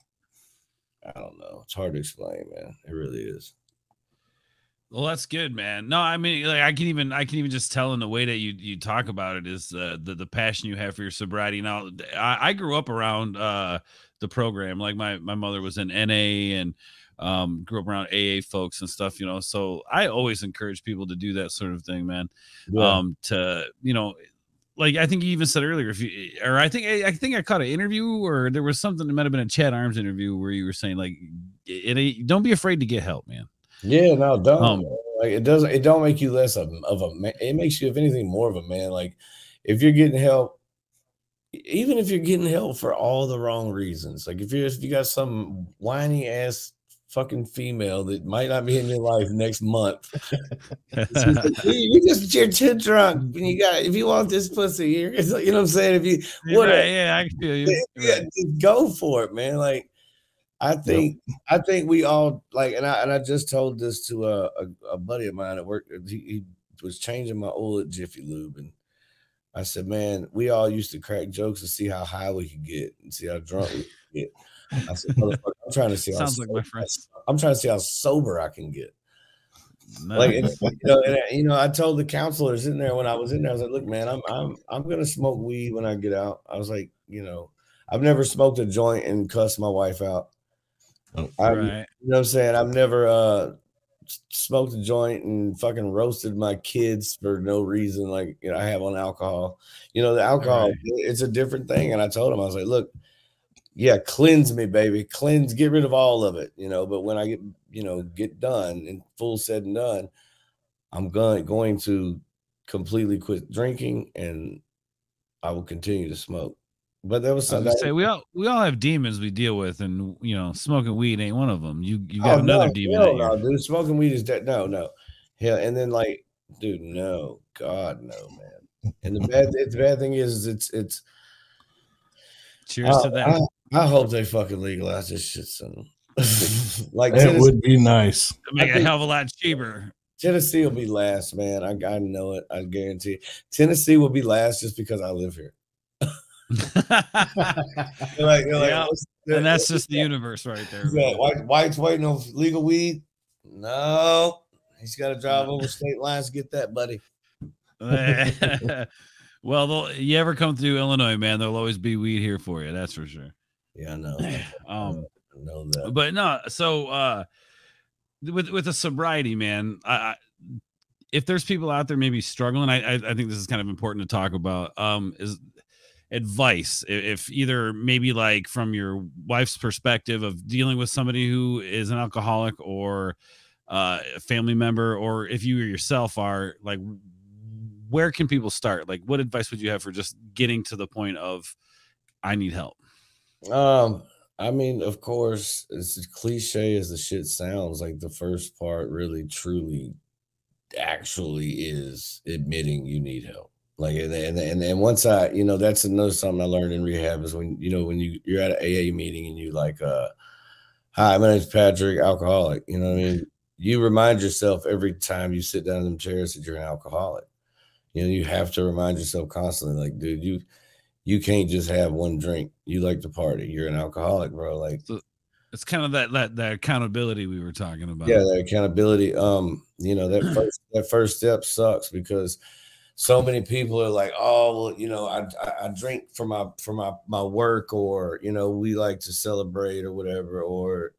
I don't know. It's hard to explain, man. It really is. Well, that's good, man. No, I mean, like, I can even just tell in the way that you talk about it is the passion you have for your sobriety. Now, I grew up around the program. Like my mother was in NA and grew up around AA folks and stuff, you know. So I always encourage people to do that sort of thing, man. Yeah. To, you know, like I think you even said earlier, I think I caught an interview, or there was something that might have been a Chad Arms interview where you were saying, like, don't be afraid to get help, man. Yeah, no, don't. Like, it don't make you less of a man. It makes you, if anything, more of a man. Like, if you're getting help, even if you're getting help for all the wrong reasons, like if you got some whiny ass fucking female that might not be in your life next month, you're too drunk. If you want this pussy, you know what I'm saying? If you, yeah, I feel you. Yeah, just go for it, man. Like, I think we all, like, and I just told this to a buddy of mine at work. He was changing my oil at Jiffy Lube, and I said, man, we all used to crack jokes to see how high we could get and see how drunk we could get. I said, motherfucker, I'm trying to see I'm trying to see how sober I can get. Nice. Like, you know, I told the counselors in there when I was in there, I was like, look, man, I'm gonna smoke weed when I get out. I was like, you know, I've never smoked a joint and cussed my wife out. Right. You know what I'm saying? I've never smoked a joint and fucking roasted my kids for no reason. Like, you know, I have on alcohol, you know, the alcohol, right. It's a different thing. And I told him, I was like, look, yeah, cleanse me, baby, cleanse, get rid of all of it, you know, but when I get, you know, get done and full said and done, I'm going to completely quit drinking and I will continue to smoke. But that was something. Say we all have demons we deal with, and you know, smoking weed ain't one of them. You got another demon. No, dude, smoking weed is that. No, hell. And then like, dude, no, God, no, man. And the bad thing is, it's. Cheers to that. I hope they fucking legalize this shit soon. Like it would be nice. Make a hell of a lot cheaper. Tennessee will be last, man. I know it. I guarantee it. Tennessee will be last just because I live here. Yeah, and that's just the universe right there. Yeah, White's waiting on legal weed. No, he's got to drive over state lines to get that, buddy. Well, you ever come through Illinois, man, there'll always be weed here for you. That's for sure. Yeah, I know. I know that. But no, so with the sobriety, man, if there's people out there maybe struggling, I think this is kind of important to talk about. Is advice, if either maybe like from your wife's perspective of dealing with somebody who is an alcoholic or a family member, or if you yourself are, like, where can people start? Like, what advice would you have for just getting to the point of I need help? I mean, of course, as cliche as the shit sounds, like the first part really truly actually is admitting you need help. Like, and once I, you know, that's another something I learned in rehab is when, you know, when you're at an AA meeting and you like, hi, my name's Patrick, alcoholic. You know what I mean? You remind yourself every time you sit down in them chairs that you're an alcoholic. You know, you have to remind yourself constantly, like, dude, you can't just have one drink. You like to party. You're an alcoholic, bro. Like, so it's kind of that accountability we were talking about. Yeah, that accountability. You know, that first step sucks because so many people are like, oh, well, you know, I drink for my work, or, you know, we like to celebrate or whatever,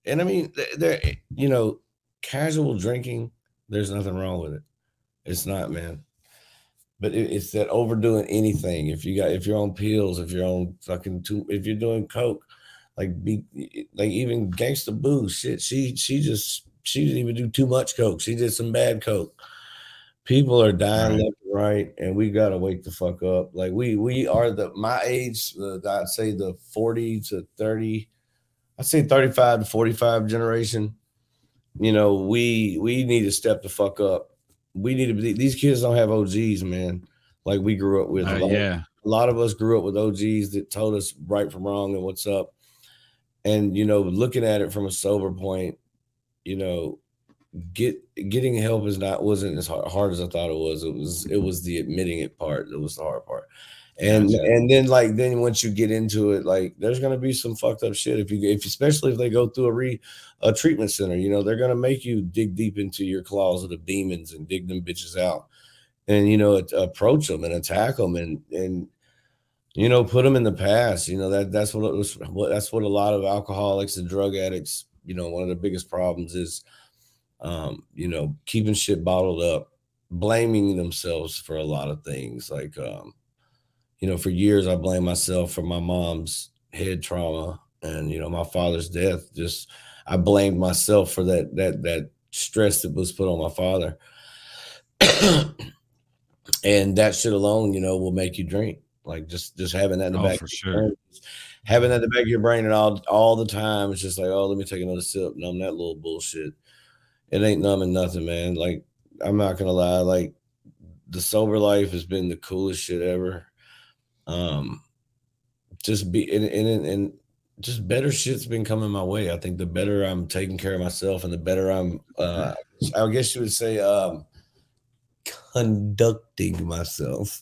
and I mean, there, you know, casual drinking, there's nothing wrong with it. It's not, man. But it's that overdoing anything. If you're on pills, if you're on if you're doing coke, like even Gangsta Boo, shit, she didn't even do too much coke. She did some bad coke. People are dying left and right, and we gotta wake the fuck up. Like we are my age, I'd say the 40 to 30, I'd say 35 to 45 generation. You know, we need to step the fuck up. We need to be, these kids don't have OGs, man, like we grew up with. A lot of us grew up with OGs that told us right from wrong and what's up. And, you know, looking at it from a sober point, you know, getting help wasn't as hard as I thought it was. It was the admitting it part that was the hard part. And then once you get into it, like there's gonna be some fucked up shit if especially if they go through a treatment center. You know, they're gonna make you dig deep into your closet of demons and dig them bitches out, and, you know, approach them and attack them and you know, put them in the past. You know, that's what a lot of alcoholics and drug addicts, you know, one of the biggest problems is, you know, keeping shit bottled up, blaming themselves for a lot of things. Like, you know, for years I blamed myself for my mom's head trauma and, you know, my father's death. Just I blamed myself for that stress that was put on my father. And that shit alone, you know, will make you drink. Like just having that in the back of your brain, having that in the back of your brain and all the time, it's just like, oh, let me take another sip, numb that little bullshit. It ain't numbing nothing, man. Like, I'm not gonna lie, like the sober life has been the coolest shit ever. Just better shit's been coming my way. I think the better I'm taking care of myself and the better I'm I guess you would say conducting myself.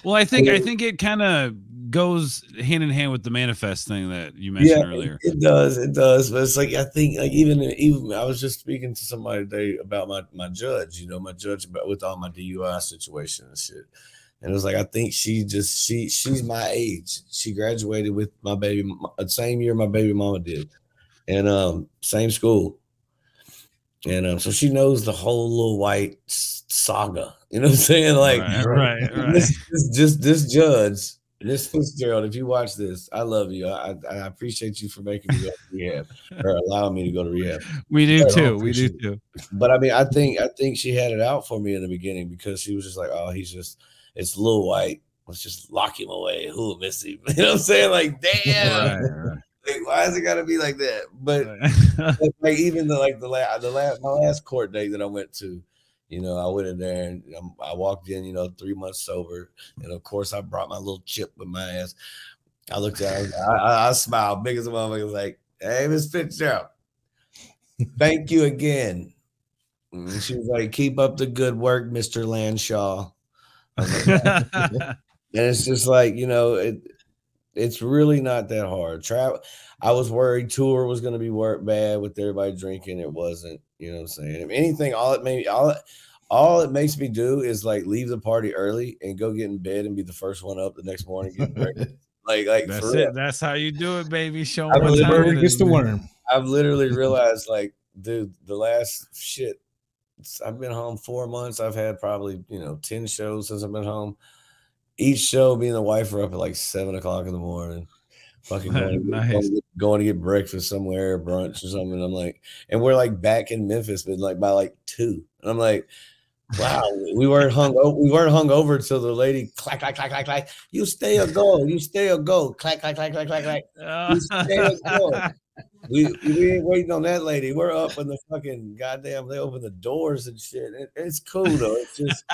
Well, I think it kind of goes hand in hand with the manifest thing that you mentioned earlier. It does. But it's like, I think like even I was just speaking to somebody today about my judge, you know, with all my DUI situation and shit. And it was like, I think she's my age. She graduated with my baby same year my baby mama did. and same school. And so she knows the whole Lil Wyte saga. You know what I'm saying? Like, right. This judge, Miss Fitzgerald, if you watch this, I love you. I appreciate you for making me go to rehab or allowing me to go to rehab. We do too. We do too. But I mean, I think she had it out for me in the beginning because she was just like, oh, it's Lil Wyte. Let's just lock him away. Who will miss him? You know what I'm saying? Like, damn. Right. Like, why is it gotta be like that? But like even my last court date that I went to, you know, I went in there and I walked in, you know, 3 months sober, and of course I brought my little chip with my ass. I looked at her, I smiled big as a motherfucker, like, hey, Miss Fitzgerald, thank you again. And she was like, keep up the good work, Mr. Lanshaw. I was like, and it's just like, you know, it's really not that hard. I was worried tour was going to be bad with everybody drinking. It wasn't. You know what I'm saying? If anything, all it makes me do is like leave the party early and go get in bed and be the first one up the next morning. Get breakfast. like that's it. That's how you do it, baby. Show them the bird gets the worm. I've literally realized, like, dude, the last shit. I've been home 4 months. I've had probably 10 shows since I've been home. Each show, me and the wife are up at like 7 o'clock in the morning, fucking going to get breakfast somewhere, brunch or something. And I'm like, and we're like back in Memphis, but like by like 2. And I'm like, wow, we weren't hung over until the lady clack, clack, clack, clack, clack. You stay or go, clack, clack, clack, clack, clack, clack. You stay or go. We ain't waiting on that lady. We're up in the fucking goddamn. They open the doors and shit. It's cool though. It's just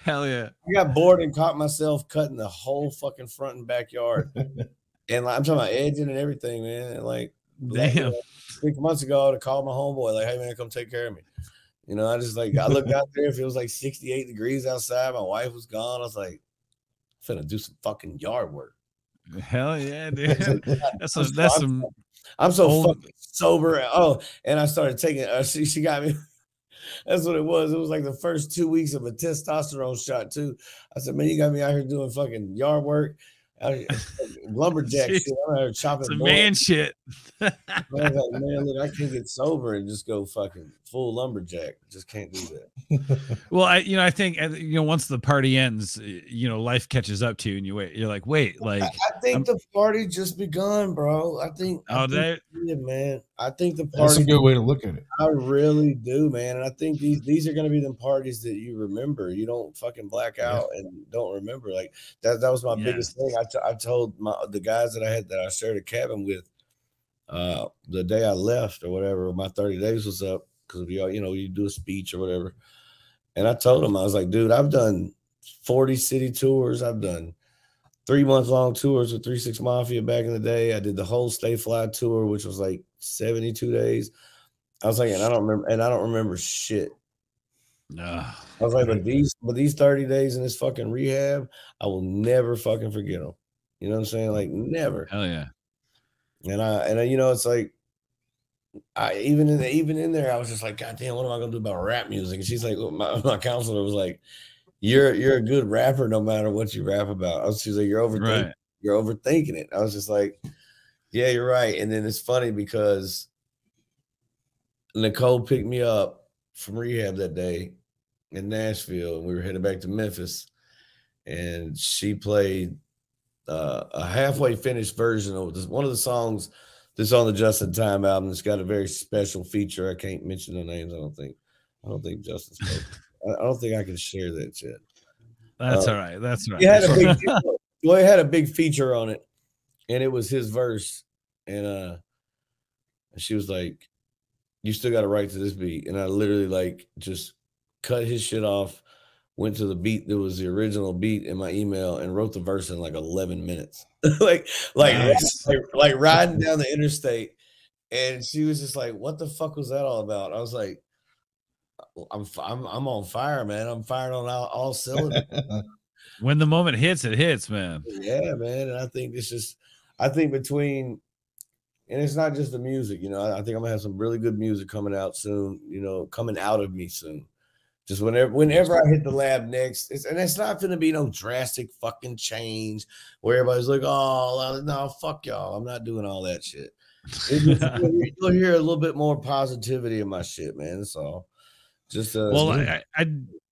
hell yeah. I got bored and caught myself cutting the whole fucking front and backyard, and like, I'm talking about edging and everything, man. And like, damn, 6 months ago, I would have called my homeboy like, "Hey man, come take care of me." You know, I looked out there. If it was like 68 degrees outside, my wife was gone. I was like, I'm finna do some fucking yard work. Hell yeah, dude. That's some. I'm so fucking sober. Oh, and I started taking. She got me. That's what it was. It was like the first 2 weeks of a testosterone shot too. I said, man, you got me out here doing fucking yard work, lumberjack shit. I'm out here chopping. Some man shit. I was like, man, look, I can't get sober and just go fucking full lumberjack. Just can't do that. Well, I think once the party ends, life catches up to you, and you're like, wait, like I think the party just begun, bro. I think man. I think the party. That's a good way to look at it. I really do, man. And I think these are gonna be them parties that you remember. You don't fucking black out and don't remember. Like that was my biggest thing. I told the guys that I shared a cabin with the day I left or whatever, my 30 days was up, because you do a speech or whatever. And I told him, I was like, dude, I've done 40 city tours. I've done 3-month-long tours with 3 6 Mafia back in the day. I did the whole Stay Fly tour, which was like 72 days. I was like, and I don't remember shit. No. I was like, but these 30 days in this fucking rehab, I will never fucking forget them. You know what I'm saying? Like, never. Hell yeah. And I it's like, even in there, I was just like, God damn, what am I gonna do about rap music? And she's like, my counselor was like, you're a good rapper no matter what you rap about. She's like, you're overthinking it. I was just like, yeah, you're right. And then it's funny because Nicole picked me up from rehab that day in Nashville, and we were headed back to Memphis, and she played a halfway finished version of one of the songs that's on the Just in Time album. It's got a very special feature. I can't mention the names. I don't think Justin's I don't think I can share that yet. That's all right. That's right. It had a big feature on it, and it was his verse. And she was like, you still got to write to this beat. And I literally like just cut his shit off, went to the beat that was the original beat in my email, and wrote the verse in like 11 minutes. like riding down the interstate. And she was just like, what the fuck was that all about? I was like, I'm on fire, man. I'm firing on all cylinders. When the moment hits, it hits, man. Yeah, man. And I think between, and it's not just the music, I think I'm gonna have some really good music coming out soon, coming out of me soon, Just whenever I hit the lab next, and it's not going to be no drastic fucking change where everybody's like, oh, no, fuck y'all. I'm not doing all that shit. You'll hear a little bit more positivity in my shit, man. That's all. Just well, I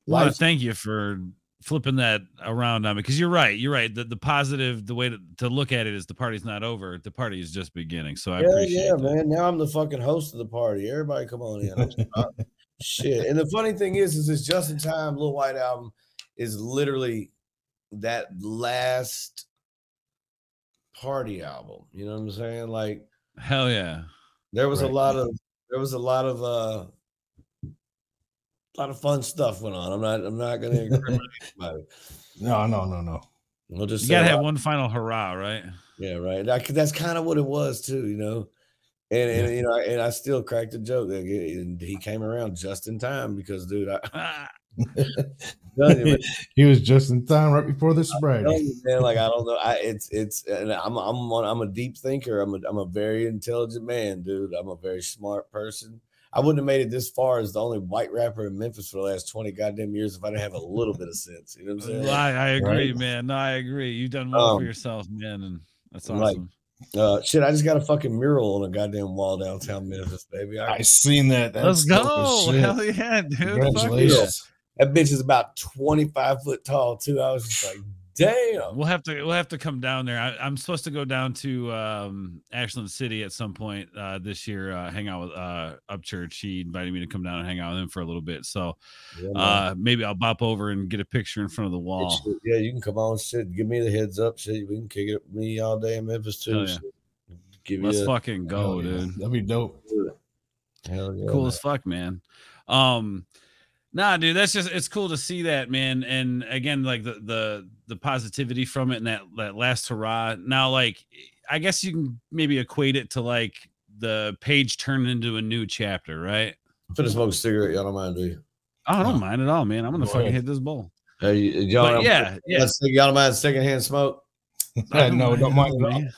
want to thank you for flipping that around on me, because you're right. The positive, the way to look at it is the party's not over. The party is just beginning. So I appreciate that. Man. Now I'm the fucking host of the party. Everybody come on in. Shit. And the funny thing is this Just in Time Lil Wyte album is literally that last party album. You know what I'm saying? Like, hell yeah. There was a lot of fun stuff went on. I'm not gonna incriminate anybody. No. We'll just you gotta have one final hurrah, right? Yeah, right. That's kind of what it was too, you know. And you know, and I still cracked a joke. And he came around just in time because, dude, he was just in time right before the sobriety. Man, like I don't know. And I'm a deep thinker. I'm a very intelligent man, dude. I'm a very smart person. I wouldn't have made it this far as the only white rapper in Memphis for the last 20 goddamn years if I didn't have a little bit of sense. You know what I'm saying? I agree, man. No, I agree. You've done well for yourself, man, and that's awesome. Shit, I just got a fucking mural on a goddamn wall downtown Memphis, baby. I seen that. Let's go. Hell yeah, dude. Congratulations. That bitch is about 25 foot tall too. I was just like, damn. We'll have to come down there. I'm supposed to go down to Ashland City at some point this year, hang out with Upchurch. He invited me to come down and hang out with him for a little bit. So maybe I'll bop over and get a picture in front of the wall. Yeah, you can come on, shit. Give me the heads up, shit. We can kick it with me all day in Memphis too. Yeah. Let's fucking go, dude. That'd be dope. Hell yeah, cool as fuck, man. Nah, dude, it's cool to see that, man. And again, like the positivity from it and that last hurrah. Now, like, I guess you can maybe equate it to like the page turned into a new chapter, right? I'm finna smoke a cigarette. Y'all don't mind, do you? I don't mind at all, man. I'm gonna fucking hit this bowl. Hey, y'all don't mind secondhand smoke? No, don't mind, man.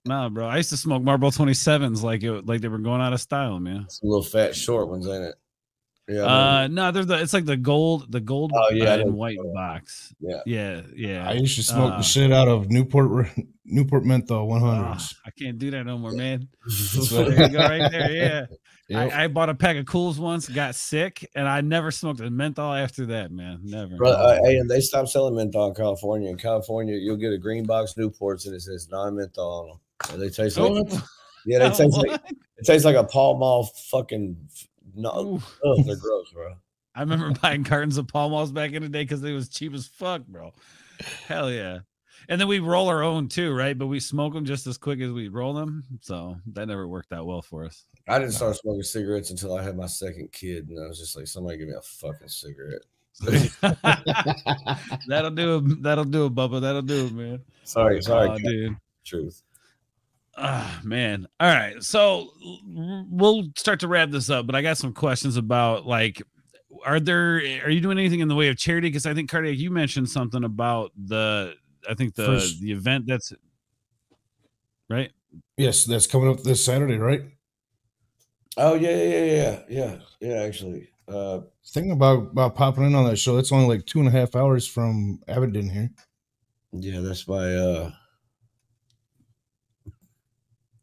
Nah, bro. I used to smoke Marlboro 27s like they were going out of style, man. Some little fat short ones, ain't it? Yeah. No, it's like the gold and white box. Yeah. I used to smoke the shit out of Newport Menthol 100s. I can't do that no more, man. There you go, right there. Yeah. Yep. I bought a pack of Cools once, got sick, and I never smoked a menthol after that, man. Never. Hey, and they stopped selling menthol in California. In California, you'll get a green box Newports and it says non-menthol on them. And they taste like it tastes like a Pall Mall fucking. No, they're gross, bro. I remember buying cartons of Pall Malls back in the day because they was cheap as fuck, bro. Hell yeah. And then we roll our own too, right? But we smoke them just as quick as we roll them. So that never worked out well for us. I didn't start smoking cigarettes until I had my second kid. And I was just like, somebody give me a fucking cigarette. That'll do it, Bubba. That'll do it, man. Sorry, dude. Truth. Man. All right. So we'll start to wrap this up, but I got some questions about like, are you doing anything in the way of charity? Because I think Cardiac, you mentioned something about the event that's right. Yes, that's coming up this Saturday, right? Oh yeah. Actually, thinking about popping in on that show. It's only like 2.5 hours from Abingdon here. Yeah, that's my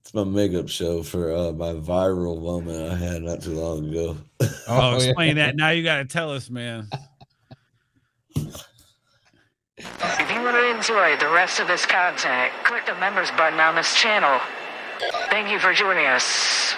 it's my makeup show for my viral moment I had not too long ago. Explain that. Now you got to tell us, man. If you want to enjoy the rest of this content, click the members button on this channel. Thank you for joining us.